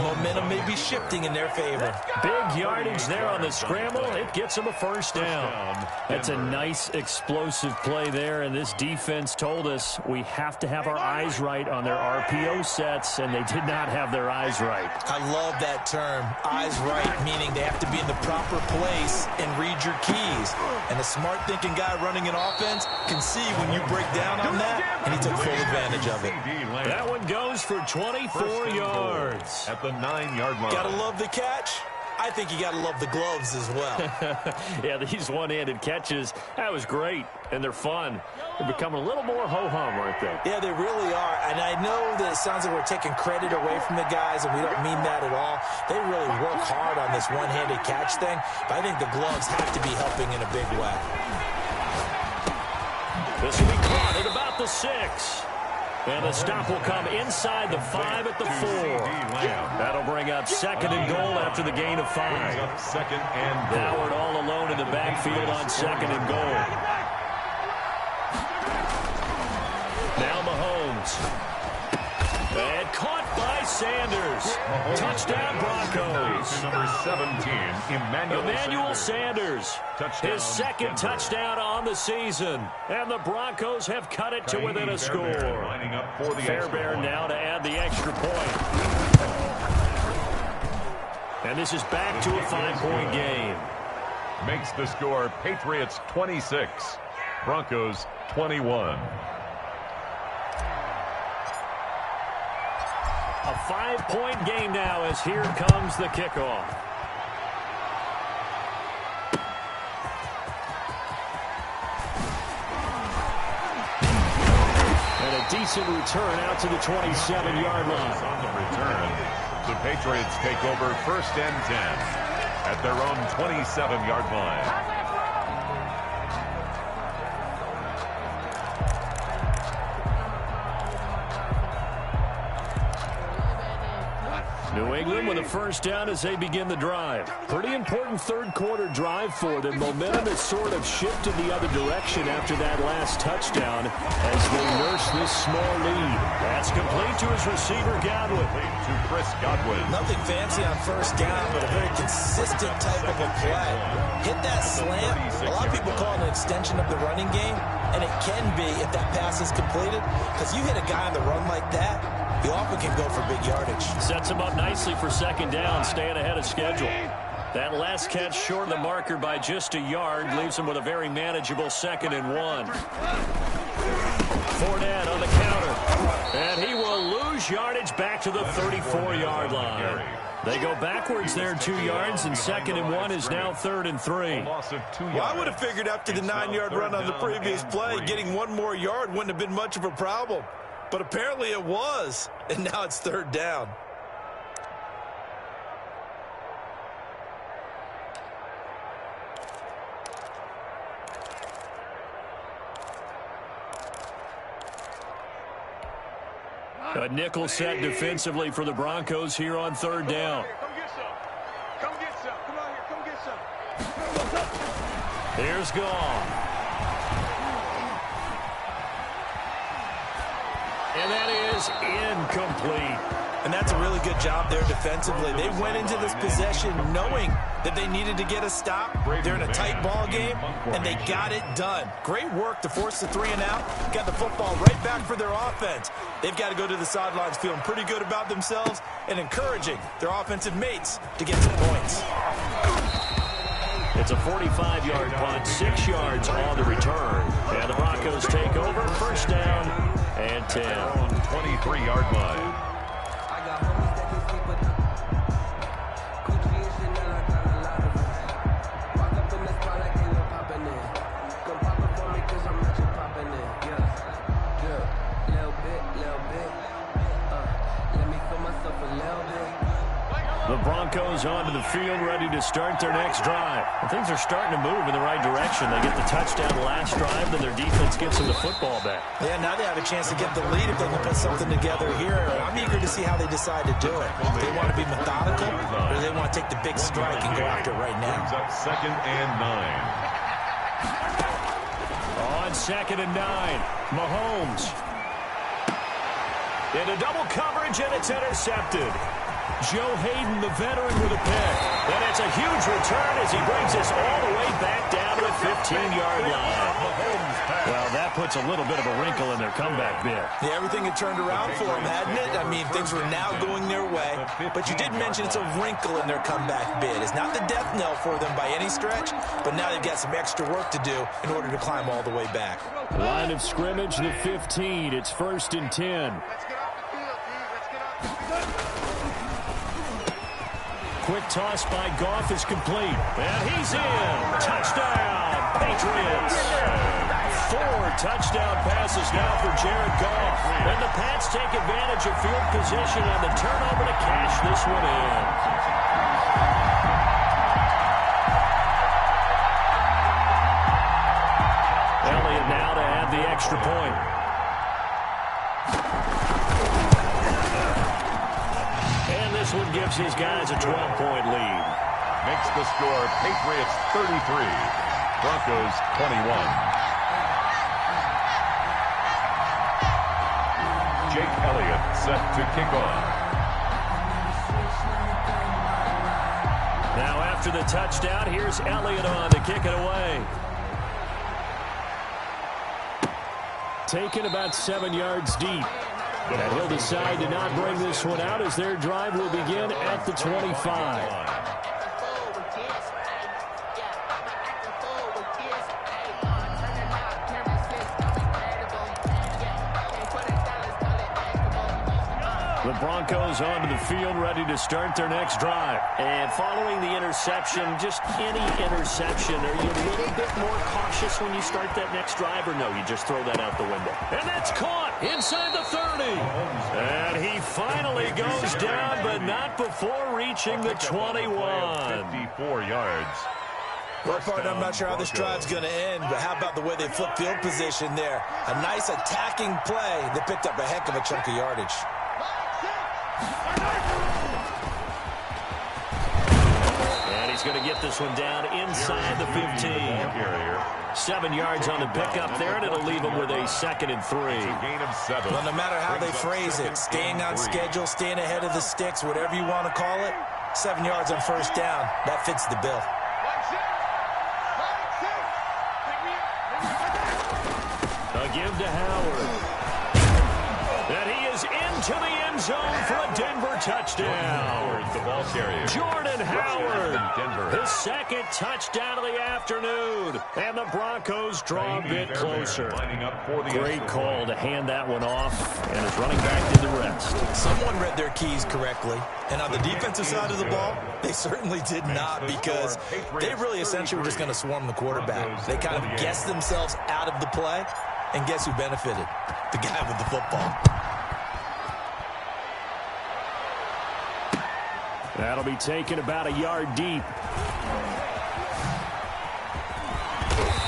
Speaker 2: momentum may be shifting in their favor.
Speaker 1: Big yardage there on the scramble. It gets them a 1st down. That's a nice explosive play there, and this defense told us we have to have our eyes right on their RPO sets, and they did not have their eyes right.
Speaker 2: I love that term, eyes right, meaning they have to be in the proper place and read your keys. And a smart thinking guy running an offense can see when you break down on that, and he took full advantage of it.
Speaker 1: That one goes for 24 yards.
Speaker 3: At the 9-yard line.
Speaker 2: Gotta love the catch. I think you gotta love the gloves as well.
Speaker 1: Yeah, these one-handed catches, that was great, and they're fun. They're becoming a little more ho-hum, aren't they?
Speaker 2: Yeah, they really are. And I know that it sounds like we're taking credit away from the guys, and we don't mean that at all. They really work hard on this one-handed catch thing, but I think the gloves have to be helping in a big way.
Speaker 1: This will be caught at about the 6. And the stop will come inside the 5 at the 4. That'll bring up 2nd and goal after the gain of 5.
Speaker 3: Second and goal.
Speaker 1: Howard all alone in the backfield on 2nd and goal. Now Mahomes. And caught by Sanders. Touchdown Broncos.
Speaker 3: Number 17,
Speaker 1: Emmanuel Sanders.
Speaker 3: Touchdown,
Speaker 1: His 2nd
Speaker 3: Denver.
Speaker 1: touchdown on the season. And the Broncos have cut it to within a score.
Speaker 3: Lining up for the
Speaker 1: Fairbairn now to add the extra point. And this is back to a 5-point game.
Speaker 3: Makes the score Patriots 26, Broncos 21.
Speaker 1: A 5-point game now as here comes the kickoff. And a decent return out to the 27-yard line.
Speaker 3: On the return, the Patriots take over 1st and 10 at their own 27-yard line.
Speaker 1: New England with a 1st down as they begin the drive. Pretty important 3rd quarter drive for them. Momentum has sort of shifted the other direction after that last touchdown as they nurse this small lead. That's complete to his receiver, Godwin.
Speaker 3: To Chris Godwin.
Speaker 2: Nothing fancy on 1st down, but a very consistent type of a play. Hit that slant. A lot of people call it an extension of the running game, and it can be if that pass is completed, because you hit a guy on the run like that, you often can go for big yardage.
Speaker 1: Sets him up nicely for 2nd down, staying ahead of schedule. That last catch short of the marker by just a yard leaves him with a very manageable 2nd and 1. Fournette on the counter. And he will lose yardage back to the 34-yard line. They go backwards there 2 yards, and 2nd and 1 is now 3rd and 3.
Speaker 3: Loss of 2 yards.
Speaker 2: Well, I would have figured after the 9-yard run on the previous play, getting 1 more yard wouldn't have been much of a problem. But apparently it was, and now it's 3rd down.
Speaker 1: A nickel set defensively for the Broncos here on third down.
Speaker 5: Come get some. Come get some. Come on here. Come get some.
Speaker 1: Here's Goff. And that is incomplete.
Speaker 2: And that's a really good job there defensively. They went into this possession knowing that they needed to get a stop. They're in a tight ball game, and they got it done. Great work to force the 3 and out. Got the football right back for their offense. They've got to go to the sidelines feeling pretty good about themselves and encouraging their offensive mates to get some points.
Speaker 1: It's a 45-yard punt, 6 yards on the return. And the Broncos take over, first down and 10.
Speaker 3: 23-yard line.
Speaker 1: The Broncos onto the field, ready to start their next drive. And things are starting to move in the right direction. They get the touchdown last drive, then their defense gets them the football back.
Speaker 2: Yeah, now they have a chance to get the lead if they can put something together here. I'm eager to see how they decide to do it. Do they want to be methodical, or do they want to take the big strike and go after it right now?
Speaker 3: Brings up 2nd and 9.
Speaker 1: On 2nd and 9, Mahomes. Into double coverage, and it's intercepted. Joe Hayden, the veteran, with a pick. And it's a huge return as he brings us all the way back down to the 15-yard line. Well, that puts a little bit of a wrinkle in their comeback bid.
Speaker 2: Yeah, everything had turned around for them, hadn't it? I mean, things were now going their way. But you did mention it's a wrinkle in their comeback bid. It's not the death knell for them by any stretch, but now they've got some extra work to do in order to climb all the way back.
Speaker 1: Line of scrimmage, the 15. It's 1st and 10.
Speaker 5: Let's get off the field, dude. Let's get off the field.
Speaker 1: Quick toss by Goff is complete. And he's in. Touchdown, Patriots. 4 touchdown passes now for Jared Goff. And the Pats take advantage of field position on the turnover to cash this one in. Elliott now to add the extra point. And this one gives his guys a 12-point lead.
Speaker 3: Makes the score Patriots 33, Broncos 21. Jake Elliott set to kick off.
Speaker 1: Now after the touchdown, here's Elliott on to kick it away. Taken about 7 yards deep. And he'll decide to not bring this one out as their drive will begin at the 25. The Broncos onto the field, ready to start their next drive. And following the interception, just any interception, are you a little bit more cautious when you start that next drive, or no, you just throw that out the window? And that's caught inside the 30. And he finally goes down, but not before reaching the 21.
Speaker 3: 54 yards.
Speaker 2: Well, partner, I'm not sure how this drive's going to end, but how about the way they flip field position there? A nice attacking play that picked up a heck of a chunk of yardage.
Speaker 1: And he's going to get this one down inside the 15. 7 yards on the pickup there, and it'll leave him with a 2nd and 3.
Speaker 3: Gain of 7.
Speaker 2: Well, no matter how they phrase it, staying on schedule, staying ahead of the sticks, whatever you want to call it, 7 yards on first down, that fits the bill.
Speaker 1: A give to Howard. And he is into the end zone for a Denver touchdown.
Speaker 3: The ball carrier.
Speaker 1: Jordan Howard,
Speaker 3: Denver.
Speaker 1: his 2nd touchdown of the afternoon. And the Broncos draw a bit closer. Great call to hand that one off, and it's running back to the rest.
Speaker 2: Someone read their keys correctly, and on the defensive side of the ball, they certainly did not, because they really essentially were just going to swarm the quarterback. They kind of guessed themselves out of the play, and guess who benefited? The guy with the football.
Speaker 1: That'll be taken about a yard deep.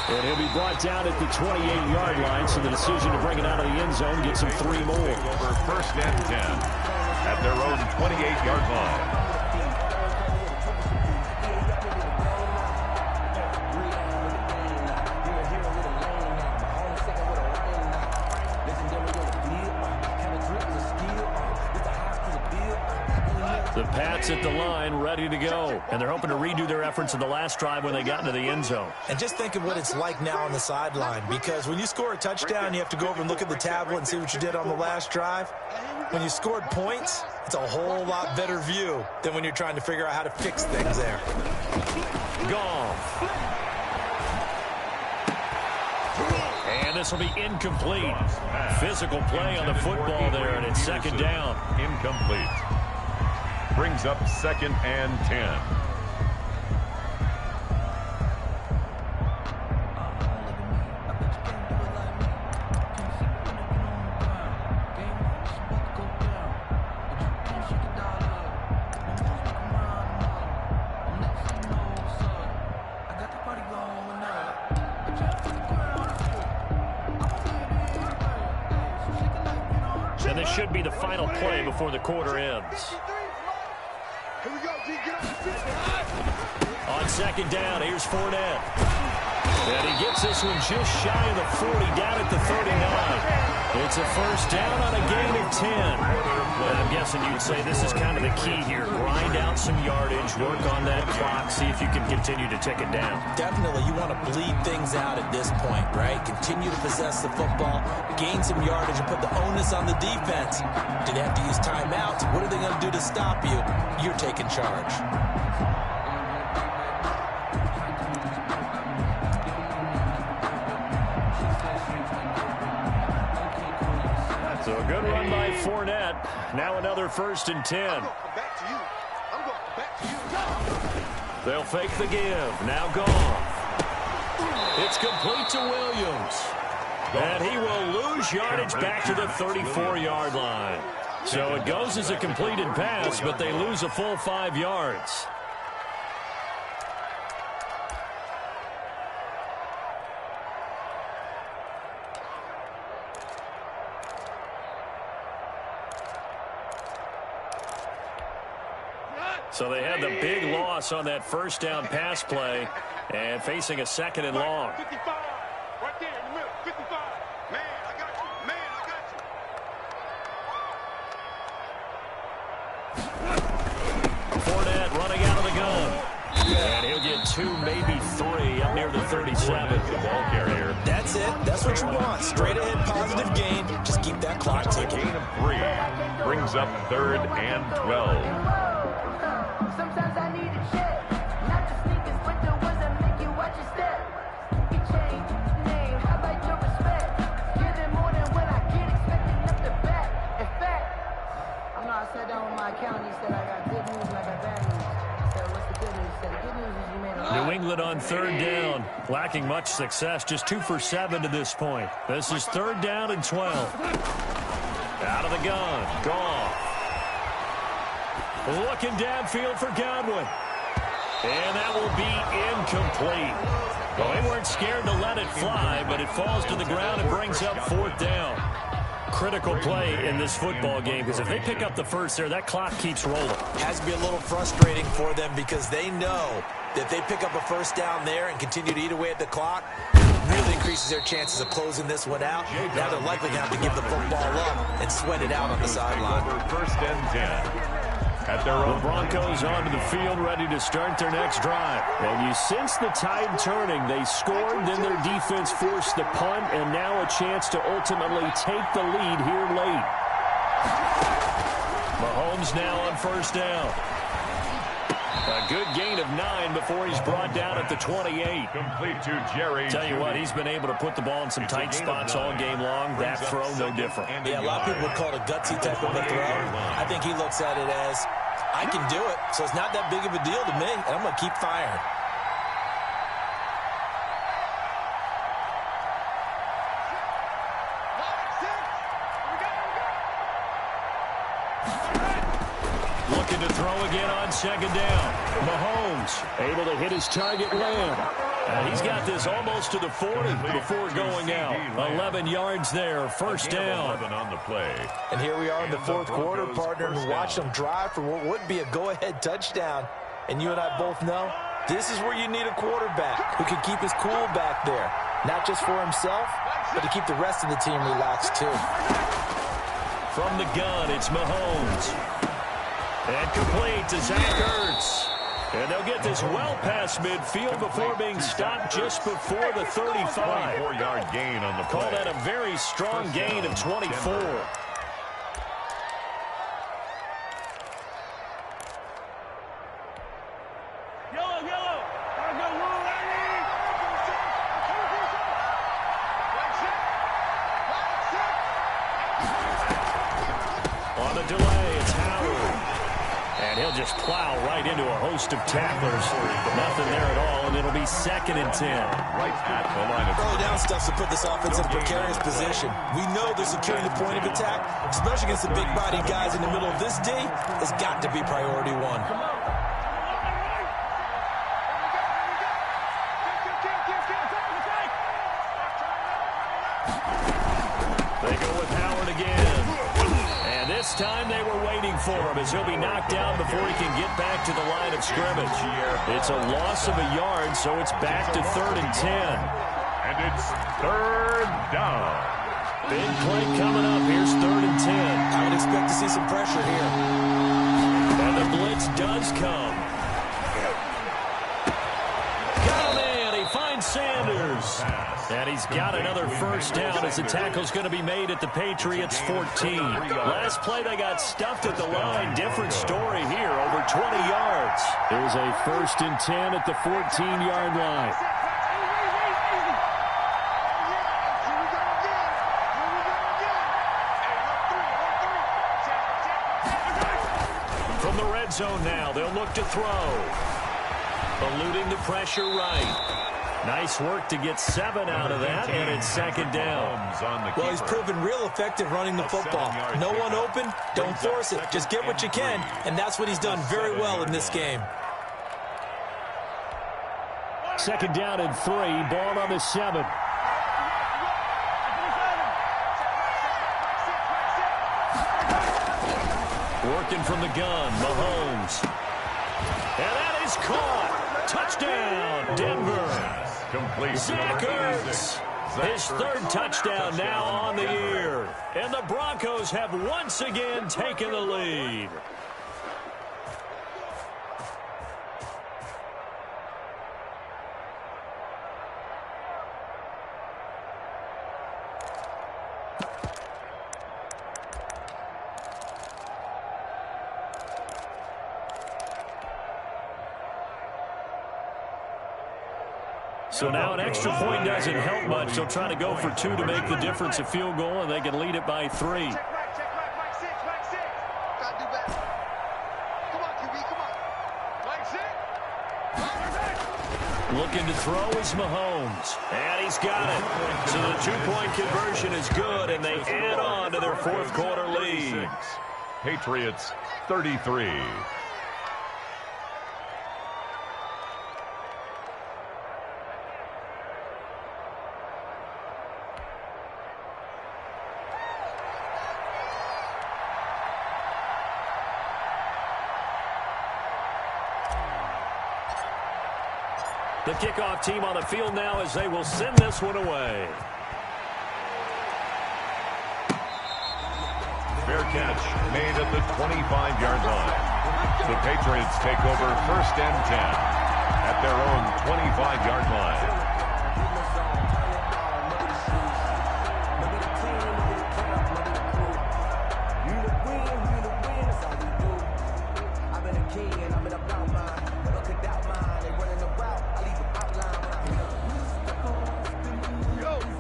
Speaker 1: And he'll be brought down at the 28-yard line, so the decision to bring it out of the end zone gets him 3 more.
Speaker 3: Over first and 10 at their own 28-yard line.
Speaker 1: The Pats at the line, ready to go. And they're hoping to redo their efforts in the last drive when they got into the end zone.
Speaker 2: And just think of what it's like now on the sideline, because when you score a touchdown, you have to go over and look at the tablet and see what you did on the last drive. When you scored points, it's a whole lot better view than when you're trying to figure out how to fix things there.
Speaker 1: Goff. And this will be incomplete. Physical play on the football there, and it's second down.
Speaker 3: Incomplete. Brings up second and 10.
Speaker 1: And this should be the final play before the quarter ends.
Speaker 5: Here we go, G. Get up the field.
Speaker 1: On second down, here's Fournette. And he gets this one just shy of the 40, down at the 39. It's a first down on a gain of 10. Well, I'm guessing you'd say this is kind of the key here. Grind out some yardage, work on that clock, see if you can continue to tick it down.
Speaker 2: Definitely, you want to bleed things out at this point, right? Continue to possess the football, gain some yardage, and put the onus on the defense. Do they have to use timeouts? What are they going to do to stop you? You're taking charge.
Speaker 1: So a good run by Fournette. Now another first and 10.
Speaker 5: I'm going to come back to you. I'm going to come back to you.
Speaker 1: They'll fake the give. Now Goff. It's complete to Williams. And he will lose yardage back to the 34-yard line. So it goes as a completed pass, but they lose a full 5 yards. So they had the big loss on that first down pass play and facing a second and long.
Speaker 5: 55, right there in the middle, 55. Man, I got you. Man, I got you.
Speaker 1: Fournette running out of the gun. And he'll get 2, maybe 3 up near the 37.
Speaker 3: The ball carrier.
Speaker 2: That's it. That's what you want. Straight ahead, positive gain. Just keep that clock ticking.
Speaker 3: Gain of 3 brings up third and 12.
Speaker 4: Sometimes I need a check. Not the sneakers, but the ones that make you watch your step. You change name, how about your respect? Get it more than when I get expecting up the back. In fact, I know I sat down with my accountant. He said I got good news and I got bad news. I said, what's the good news? He said, the good news is you made a lot.
Speaker 1: New England on third down. Lacking much success. Just 2 for 7 to this point. This is third down and 12. Out of the gun. Goff. Looking downfield for Godwin. And that will be incomplete. Well, they weren't scared to let it fly, but it falls to the ground and brings up fourth down. Critical play in this football game, because if they pick up the first there, that clock keeps rolling.
Speaker 2: It has to be a little frustrating for them because they know that they pick up a first down there and continue to eat away at the clock, really increases their chances of closing this one out. Now they're likely going to have to give the football up and sweat it out on the sideline.
Speaker 3: First and 10. At their
Speaker 1: The
Speaker 3: own
Speaker 1: Broncos onto the field, ready to start their next drive. And you sense the tide turning. They scored, then their defense forced the punt, and now a chance to ultimately take the lead here late. Mahomes now on first down. A good gain of 9 before he's brought down at the 28.
Speaker 3: complete to Jerry.
Speaker 1: Tell you what, he's been able to put the ball in some tight spots all game long. That throw, no different.
Speaker 2: Yeah, a lot of people would call it a gutsy type of a throw. I think he looks at it as, I can do it, so it's not that big of a deal to me, and I'm going to keep firing.
Speaker 1: Looking to throw again on second down. Mahomes able to hit his target, Lamb. He's got this almost to the 40 before going out. 11 yards there, first down.
Speaker 3: 11 on the play.
Speaker 2: And here we are in the fourth quarter, partner, and watch them drive for what would be a go-ahead touchdown. And you and I both know this is where you need a quarterback who can keep his cool back there. Not just for himself, but to keep the rest of the team relaxed too.
Speaker 1: From the gun, it's Mahomes. And complete to Zach Ertz. And they'll get this well past midfield before being stopped just before the 35.
Speaker 3: 24-yard gain on the play.
Speaker 1: Call that a very strong gain of 24. On the delay, it's Howard. And he'll just plow right into a host of tacklers. Nothing there at all, and it'll be 2nd and 10.
Speaker 3: Right at the line of
Speaker 2: Early down stuff to put this offense in a precarious position. We know they're securing the point of attack, especially against the big-bodied guys in the middle of this D. Has got to be priority one.
Speaker 1: They go with Howard again. And this time they were waiting for him as he'll be knocked down before he can get back to the line of scrimmage. It's a loss of a yard, so it's back to 3rd and 10.
Speaker 3: And it's 3rd down.
Speaker 1: Big play coming up. Here's 3rd and 10.
Speaker 2: I would expect to see some pressure here.
Speaker 1: And the blitz does come. Got him in. He finds Sanders. And he's got another first down as the tackle's going to be made at the Patriots 14. Last play they got stuffed at the line. Different story here, over 20 yards. There's a 1st and 10 at the 14-yard line. From the red zone now, they'll look to throw. Eluding the pressure right. Nice work to get 7 out of that, and it's 2nd down.
Speaker 2: Well, he's proven real effective running the football. No one open, don't force it. Just get what you can, and that's what he's done very well in this game.
Speaker 1: 2nd down and 3, ball on the 7. Working from the gun, Mahomes. And that is caught. Touchdown, Denver. Zach Ertz, his 3rd touchdown now on the year. And the Broncos have once again taken the lead. So now an extra point doesn't help much. They'll try to go for 2 to make the difference a field goal, and they can lead it by 3. Looking to throw is Mahomes. And he's got it. So the 2-point conversion is good, and they add on to their 4th quarter lead.
Speaker 3: Patriots 33.
Speaker 1: The kickoff team on the field now as they will send this one away.
Speaker 3: Fair catch made at the 25-yard line. The Patriots take over 1st and 10 at their own 25-yard line.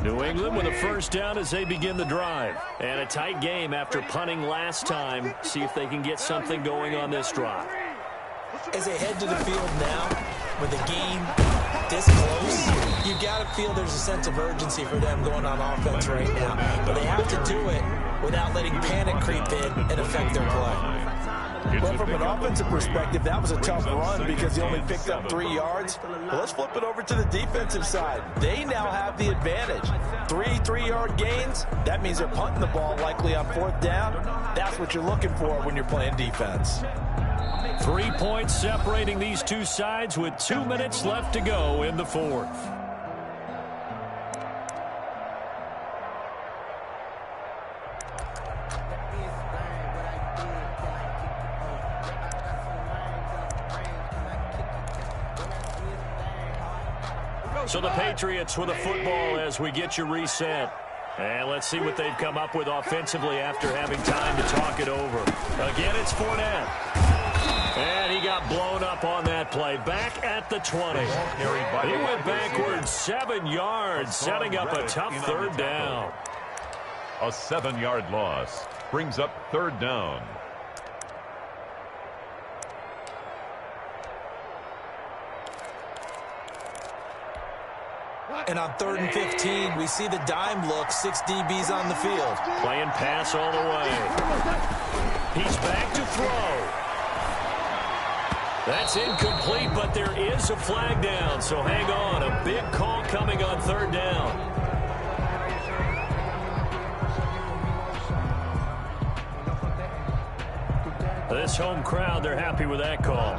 Speaker 1: New England with a first down as they begin the drive. And a tight game after punting last time. See if they can get something going on this drive.
Speaker 2: As they head to the field now, with the game this close, you've got to feel there's a sense of urgency for them going on offense right now. But they have to do it without letting panic creep in and affect their play. Well, from an offensive perspective, that was a tough run because he only picked up 3 yards. Well, let's flip it over to the defensive side. They now have the advantage. 3 3-yard gains. That means they're punting the ball likely on 4th down. That's what you're looking for when you're playing defense.
Speaker 1: 3 points separating these two sides with 2 minutes left to go in the 4th. So the Patriots with a football as we get you reset. And let's see what they've come up with offensively after having time to talk it over. Again, it's Fournette. And he got blown up on that play. Back at the 20. He went backwards 7 yards, setting up a tough 3rd down.
Speaker 3: A 7-yard loss brings up 3rd down.
Speaker 2: And on 3rd and 15, we see the dime look, 6 DBs on the field.
Speaker 1: Playing pass all the way. He's back to throw. That's incomplete, but there is a flag down, so hang on. A big call coming on 3rd down. This home crowd, they're happy with that call.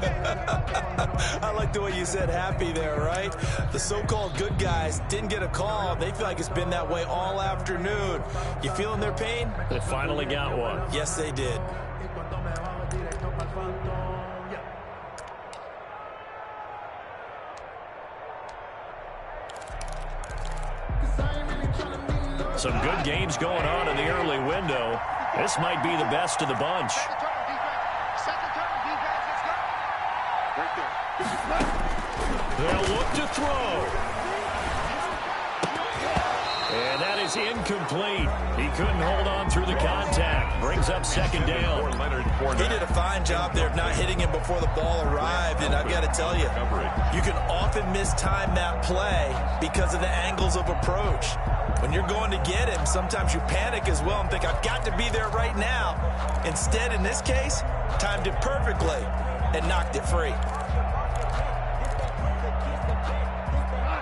Speaker 2: I like the way you said happy there, right? The so-called good guys didn't get a call. They feel like it's been that way all afternoon. You feeling their pain?
Speaker 1: They finally got one.
Speaker 2: Yes, they did.
Speaker 1: Some good games going on in the early window. This might be the best of the bunch. They'll look to throw. And that is incomplete. He couldn't hold on through the contact. Brings up 2nd down.
Speaker 2: He did a fine job there of not hitting him before the ball arrived. And I've got to tell you, you can often mistime that play because of the angles of approach. When you're going to get him, sometimes you panic as well and think, I've got to be there right now. Instead, in this case, timed it perfectly and knocked it free.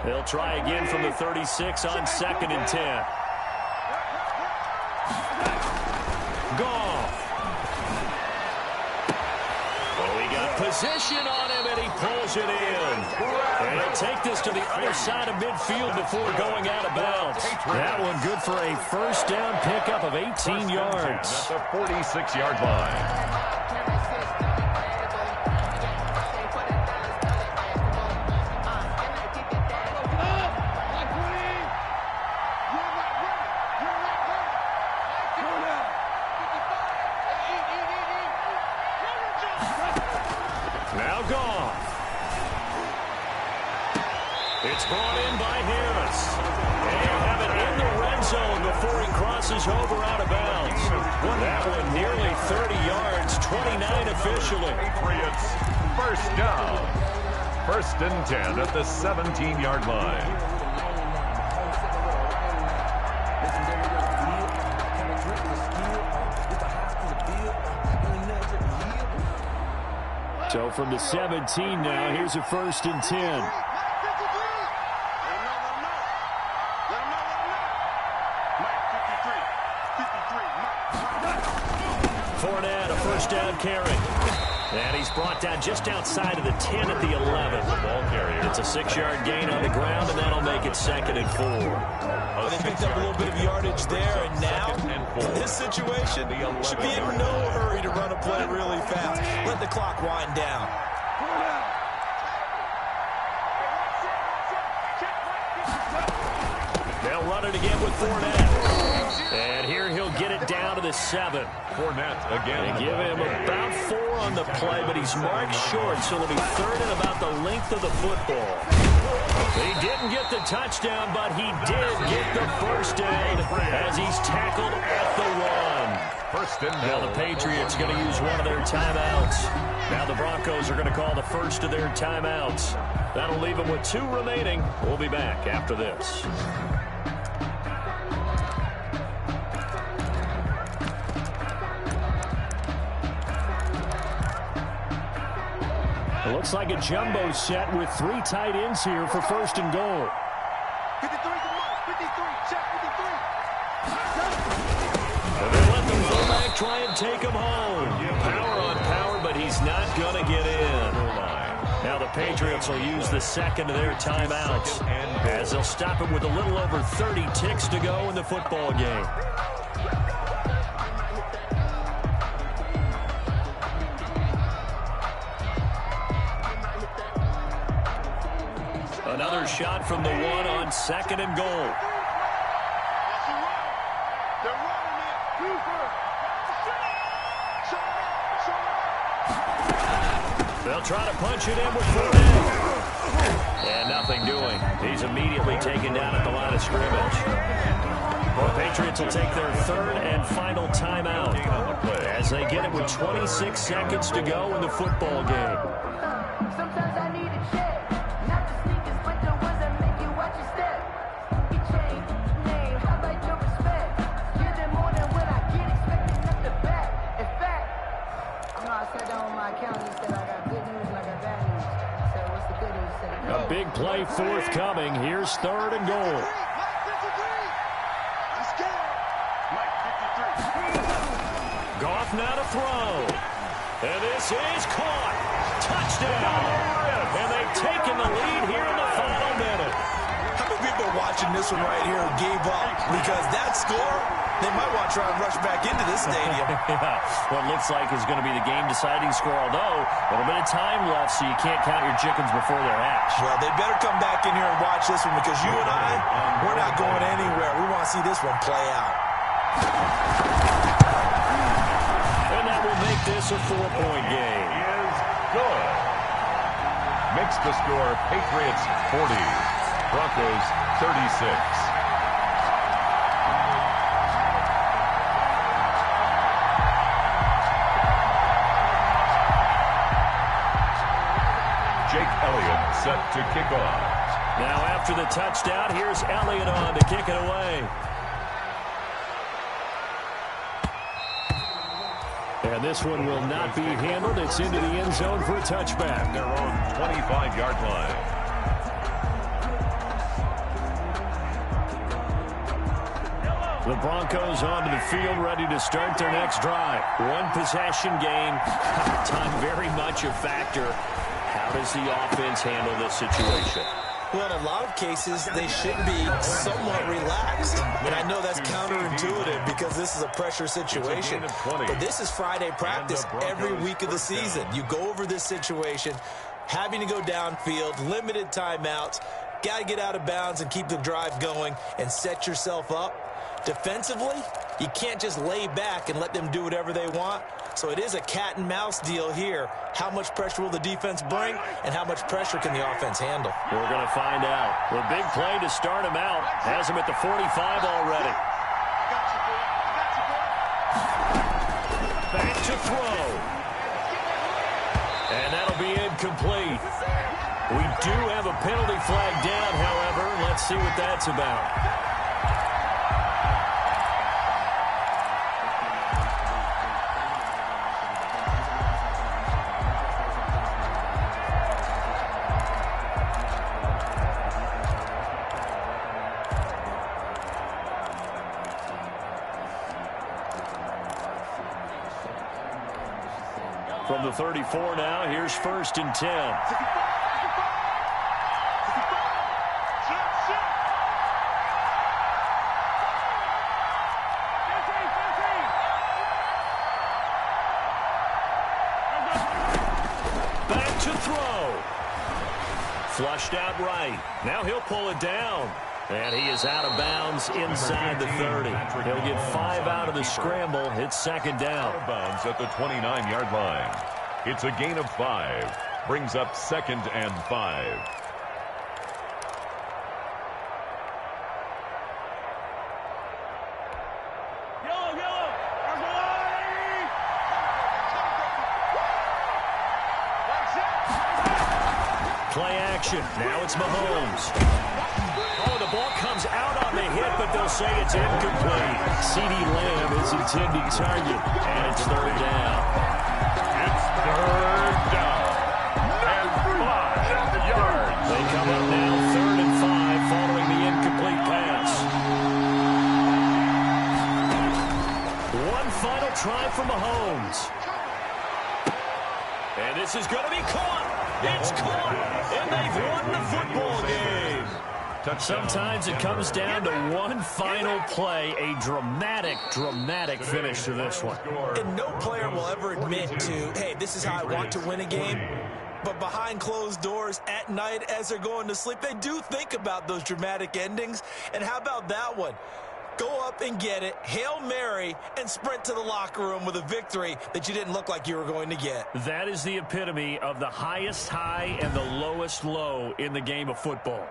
Speaker 1: They'll try again from the 36 on 2nd and 10. Goff. Oh, he got position on him, and he pulls it in. And he'll take this to the other side of midfield before going out of bounds. That one good for a 1st down pickup of 18 yards.
Speaker 3: At the 46-yard line.
Speaker 1: Now Goff. It's brought in by Harris. And he'll have it in the red zone before he crosses over out of bounds. That one nearly 30 yards, 29 officially.
Speaker 3: Patriots, 1st down. 1st and 10 at the 17-yard line.
Speaker 1: So from the 17 now, here's a 1st and 10. Fournette, a 1st down carry. And he's brought down just outside of the 10 at the 11. The ball carrier. It's a 6-yard gain on the ground, and that'll make it 2nd and 4.
Speaker 2: They picked up a little bit of yardage there, and now, in this situation, should be in no hurry to run a play really fast. Let the clock wind down.
Speaker 1: They'll run it again with Fournette. And here he'll get it down to the 7.
Speaker 3: Fournette again.
Speaker 1: They give him about 4 on the play, but he's marked short, so it'll be 3rd and about the length of the football. He didn't get the touchdown, but he did get the 1st down as he's tackled at the 1.
Speaker 3: 1st and
Speaker 1: Now the Patriots going to use one of their timeouts. Now the Broncos are going to call the first of their timeouts. That'll leave them with 2 remaining. We'll be back after this. It looks like a jumbo set with 3 tight ends here for first and goal.
Speaker 5: 53 to Mike. 53. Check 53.
Speaker 1: And they let the fullback try and take him home. Power on power, but he's not going to get in. Now the Patriots will use the second of their timeouts as they'll stop it with a little over 30 ticks to go in the football game. Another shot from the 1 on second and goal. They'll try to punch it in with Fournette. And nothing doing. He's immediately taken down at the line of scrimmage. The Patriots will take their third and final timeout as they get it with 26 seconds to go in the football game.
Speaker 4: Sometimes I need a check. Not the sneakers, but the ones that make you watch your step. You change name, how about your respect? Give them more than what I get, expecting nothing back. In fact, I sat down on my account and said I got good news and I got bad news. So what's the good news?
Speaker 1: A big play forthcoming. Here's third and goal. Goff now to throw. And this is caught. Touchdown. And they've taken the lead here in the final minute.
Speaker 2: How many people watching this one right here gave up? Because that score, they might want to try and rush back into this stadium.
Speaker 1: Yeah, what looks like is going to be the game-deciding score, although a little bit of time left, so you can't count your chickens before they're hatched.
Speaker 2: Well, they better come back in here and watch this one because you and I, we're not going anywhere. We want to see this one play out.
Speaker 1: And that will make this a 4-point game.
Speaker 3: Is good. Makes the score Patriots 40, Broncos 36. Jake Elliott set to kick off.
Speaker 1: Now after the touchdown, here's Elliott on to kick it away. And this one will not be handled. It's into the end zone for a touchback.
Speaker 3: Their own 25-yard line.
Speaker 1: The Broncos onto the field, ready to start their next drive. One possession game. Time very much a factor. How does the offense handle this situation?
Speaker 2: Well, in a lot of cases, they should be somewhat relaxed. I mean, I know that's counterintuitive because this is a pressure situation. But this is Friday practice every week of the season. You go over this situation, having to go downfield, limited timeouts, got to get out of bounds and keep the drive going and set yourself up. Defensively, you can't just lay back and let them do whatever they want. So it is a cat and mouse deal here. How much pressure will the defense bring, and how much pressure can the offense handle?
Speaker 1: We're going to find out. The big play to start him out has him at the 45 already. Back to throw. And that'll be incomplete. We do have a penalty flag down, however. Let's see what that's about. From the 34 now, here's first and 10. Back to throw. Flushed out right. Now he'll pull it down. And he is out of bounds inside the 30. He'll get 5 out of the scramble. It's second down.
Speaker 3: Out of bounds at the 29-yard line. It's a gain of 5. Brings up second and 5.
Speaker 1: Play action. Now it's Mahomes. Oh, the ball comes out on the hit, but they'll say it's incomplete. CeeDee Lamb is intended target, and it's third down.
Speaker 3: It's third down. And
Speaker 1: try for Mahomes. And this is going to be caught. It's caught. And they've won the football game. Sometimes it comes down to one final play. A dramatic, dramatic finish to this one.
Speaker 2: And no player will ever admit to, hey, this is how I want to win a game. But behind closed doors at night as they're going to sleep, they do think about those dramatic endings. And how about that one? Go up and get it, Hail Mary, and sprint to the locker room with a victory that you didn't look like you were going to get.
Speaker 1: That is the epitome of the highest high and the lowest low in the game of football.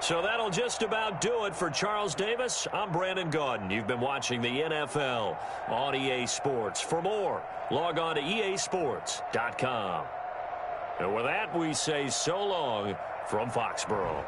Speaker 1: So that'll just about do it for Charles Davis. I'm Brandon Gaudin. You've been watching the NFL on EA Sports. For more, log on to easports.com. And with that, we say so long from Foxborough.